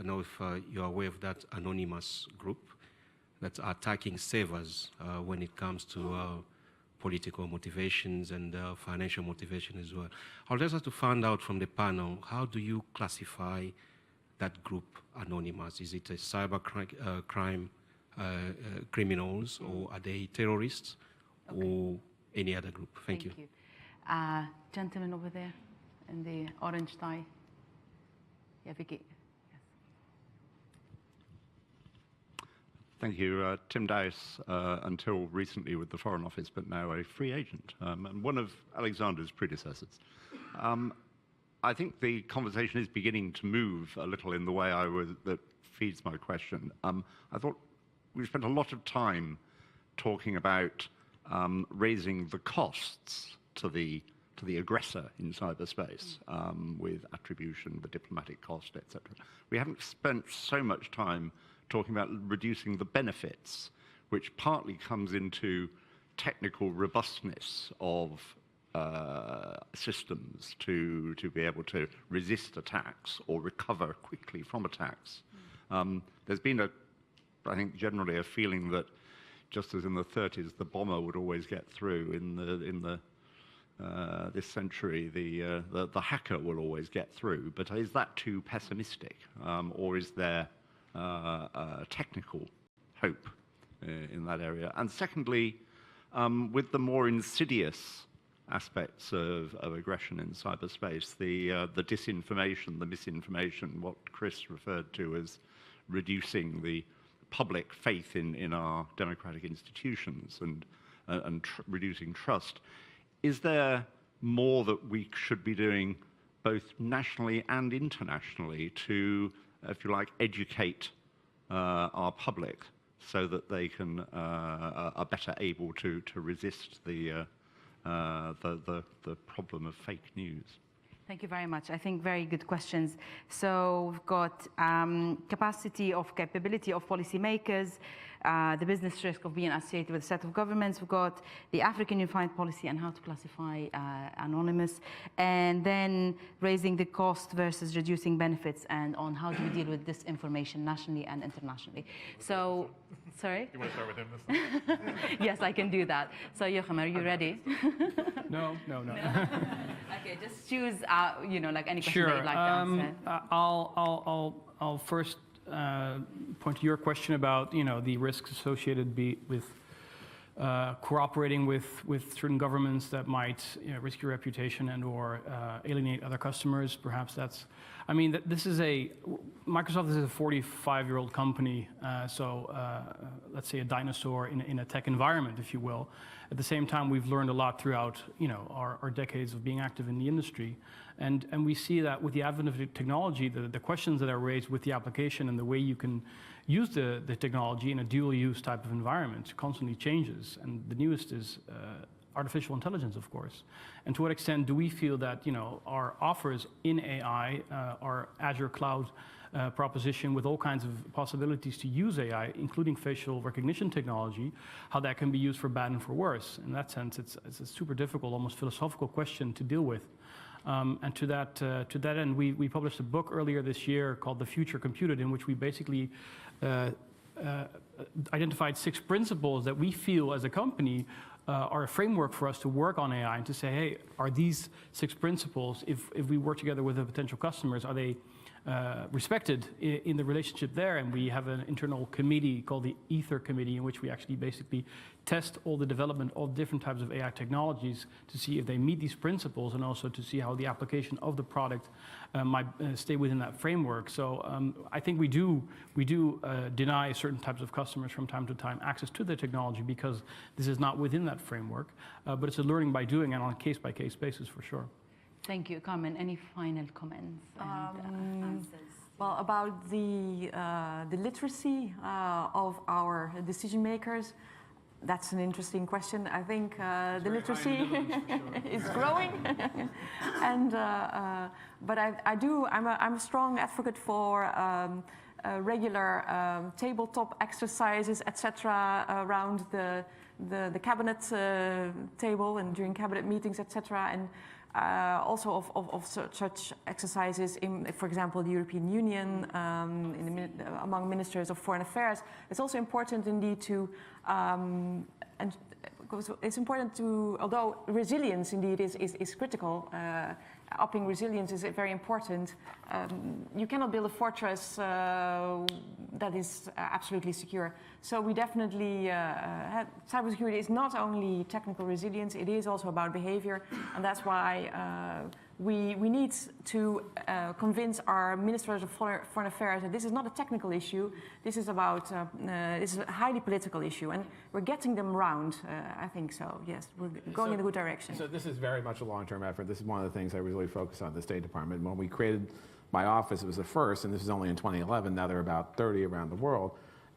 know if you're aware of that anonymous group that are attacking savers when it comes to political motivations and financial motivation as well. I'll just have to find out from the panel, how do you classify that group anonymous? Is it a cyber crime criminals, or are they terrorists, or any other group? Thank you. Gentleman over there in the orange tie. Yeah, Vicky. Thank you. Tim Dowse, until recently with the Foreign Office, but now a free agent, and one of Alexander's predecessors. I think the conversation is beginning to move a little in the way that feeds my question. I thought we spent a lot of time talking about raising the costs to the aggressor in cyberspace with attribution, the diplomatic cost, etc. We haven't spent so much time talking about reducing the benefits, which partly comes into technical robustness of systems to be able to resist attacks or recover quickly from attacks. There's been I think generally a feeling that just as in the 30s the bomber would always get through, in this century the hacker will always get through. But is that too pessimistic, or is there technical hope in that area? And secondly, with the more insidious aspects of aggression in cyberspace, the disinformation, the misinformation, what Chris referred to as reducing the public faith in our democratic institutions and reducing trust. Is there more that we should be doing both nationally and internationally to, if you like, educate our public so that they can are better able to resist the problem of fake news? Thank you very much. I think very good questions. So we've got capability of policymakers, the business risk of being associated with a set of governments. We've got the African Unified Policy and how to classify anonymous, and then raising the cost versus reducing benefits, and on how do we deal with disinformation nationally and internationally. So, sorry? You want to start with him this time? Yes, I can do that. So Joachim, are you ready? No. Okay, just choose, like any question Sure. that you'd like to answer. I'll first point to your question about the risks associated with cooperating with certain governments that might risk your reputation and/or alienate other customers. Perhaps that's. I mean, Microsoft is a 45-year-old company, so let's say a dinosaur in a tech environment, if you will. At the same time, we've learned a lot throughout our decades of being active in the industry, and we see that with the advent of the technology, the questions that are raised with the application and the way you can use the technology in a dual-use type of environment constantly changes, and the newest is artificial intelligence, of course. And to what extent do we feel that our offers in AI, our Azure cloud proposition with all kinds of possibilities to use AI, including facial recognition technology, how that can be used for bad and for worse. In that sense, it's a super difficult, almost philosophical question to deal with. And to that end, we published a book earlier this year called The Future Computed, in which we basically identified 6 principles that we feel as a company are a framework for us to work on AI and to say, hey, are these 6 principles, if we work together with the potential customers, are they respected in the relationship there? And we have an internal committee called the Ether Committee, in which we actually basically test all the development of different types of AI technologies to see if they meet these principles, and also to see how the application of the product might stay within that framework. So I think we do deny certain types of customers from time to time access to the technology because this is not within that framework, but it's a learning by doing and on a case-by-case basis for sure. Thank you. Carmen, any final comments and answers? Well, about the literacy of our decision makers, that's an interesting question. I think the literacy is growing, and but I'm a strong advocate for regular tabletop exercises, etc., around the cabinet table and during cabinet meetings, etc., and also of such exercises in, for example, the European Union, among ministers of foreign affairs. It's also important indeed to, and it's important to, although resilience indeed is critical, upping resilience is very important. You cannot build a fortress that is absolutely secure. So we definitely, cybersecurity is not only technical resilience, it is also about behavior. And that's why we need to convince our ministers of foreign affairs that this is not a technical issue. This is about, this is a highly political issue. And we're getting them round, I think so. Yes, we're going in a good direction. So this is very much a long-term effort. This is one of the things I really focus on in the State Department. When we created my office, it was the first, and this was only in 2011. Now there are about 30 around the world.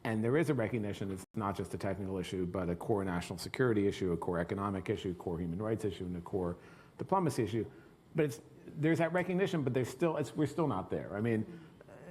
And there is a recognition it's not just a technical issue, but a core national security issue, a core economic issue, a core human rights issue, and a core diplomacy issue. But there's that recognition, but we're still not there. I mean,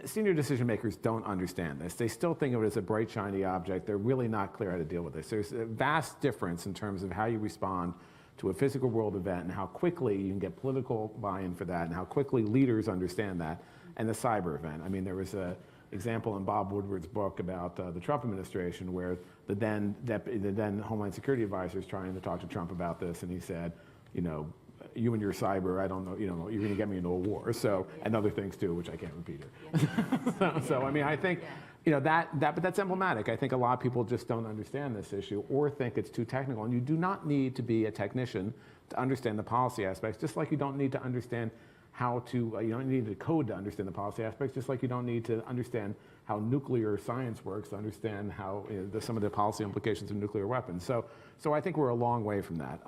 senior decision makers don't understand this. They still think of it as a bright, shiny object. They're really not clear how to deal with this. There's a vast difference in terms of how you respond to a physical world event and how quickly you can get political buy-in for that and how quickly leaders understand that, and the cyber event. I mean, there was an example in Bob Woodward's book about the Trump administration where the then Homeland Security advisor is trying to talk to Trump about this, and he said, you know, you and your cyber, I don't know, you know, you're going to get me into a war. So, and other things too, which I can't repeat here. So I mean, I think, you know, but that's emblematic. I think a lot of people just don't understand this issue or think it's too technical. And you do not need to be a technician to understand the policy aspects, just like you don't need to understand how to, you don't need to code to understand the policy aspects, just like you don't need to understand how nuclear science works to understand how some of the policy implications of nuclear weapons. So I think we're a long way from that.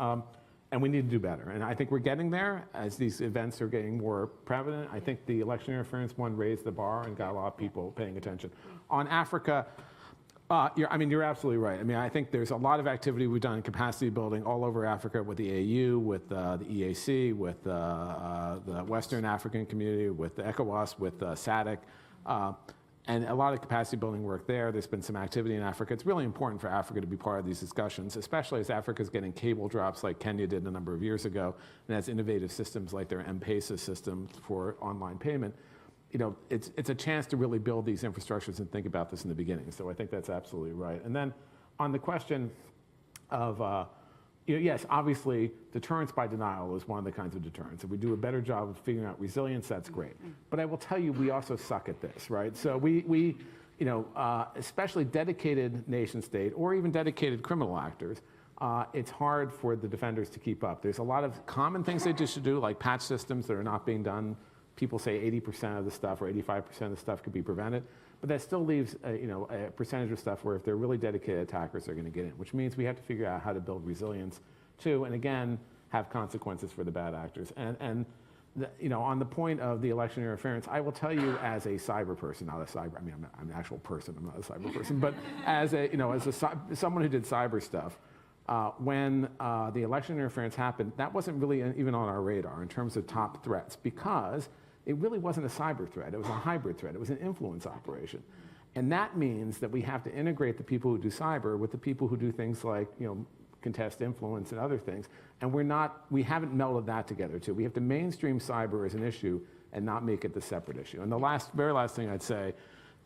And we need to do better. And I think we're getting there as these events are getting more prevalent. I think the election interference one raised the bar and got a lot of people paying attention. On Africa, I mean, you're absolutely right. I mean, I think there's a lot of activity we've done in capacity building all over Africa with the AU, with the EAC, with the Western African community, with the ECOWAS, with SADC. And a lot of capacity building work there. There's been some activity in Africa. It's really important for Africa to be part of these discussions, especially as Africa's getting cable drops like Kenya did a number of years ago, and has innovative systems like their M-Pesa system for online payment. You know, it's a chance to really build these infrastructures and think about this in the beginning. So I think that's absolutely right. And then on the question of, yes, obviously, deterrence by denial is one of the kinds of deterrence. If we do a better job of figuring out resilience, that's great. But I will tell you, we also suck at this, right? So we especially dedicated nation state or even dedicated criminal actors, it's hard for the defenders to keep up. There's a lot of common things they just should do, like patch systems that are not being done. People say 80% of the stuff or 85% of the stuff could be prevented. But that still leaves a percentage of stuff where if they're really dedicated attackers, they're going to get in, which means we have to figure out how to build resilience too, and again, have consequences for the bad actors. And on the point of the election interference, I will tell you as a cyber person, not a cyber, I mean, I'm an actual person, I'm not a cyber person, but as someone who did cyber stuff, when the election interference happened, that wasn't really even on our radar in terms of top threats, because it really wasn't a cyber threat. It was a hybrid threat. It was an influence operation. And that means that we have to integrate the people who do cyber with the people who do things like, contest influence and other things. And we haven't melded that together too. We have to mainstream cyber as an issue and not make it the separate issue. And the very last thing I'd say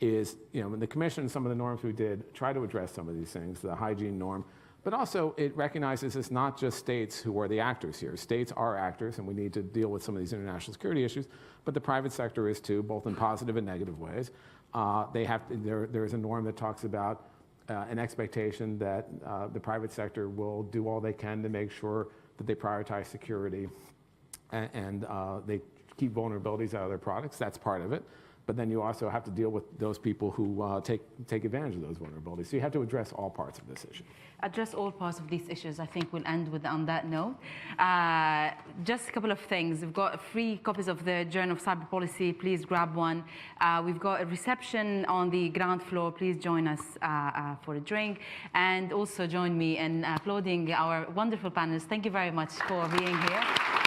is, in the commission, some of the norms we did try to address some of these things, the hygiene norm, but also it recognizes it's not just states who are the actors here. States are actors, and we need to deal with some of these international security issues, but the private sector is too, both in positive and negative ways. There is a norm that talks about an expectation that the private sector will do all they can to make sure that they prioritize security and they keep vulnerabilities out of their products. That's part of it. But then you also have to deal with those people who take advantage of those vulnerabilities. So you have to address all parts of this issue. Address all parts of these issues. I think we'll end on that note. Just a couple of things. We've got free copies of the Journal of Cyber Policy. Please grab one. We've got a reception on the ground floor. Please join us for a drink. And also join me in applauding our wonderful panelists. Thank you very much for being here.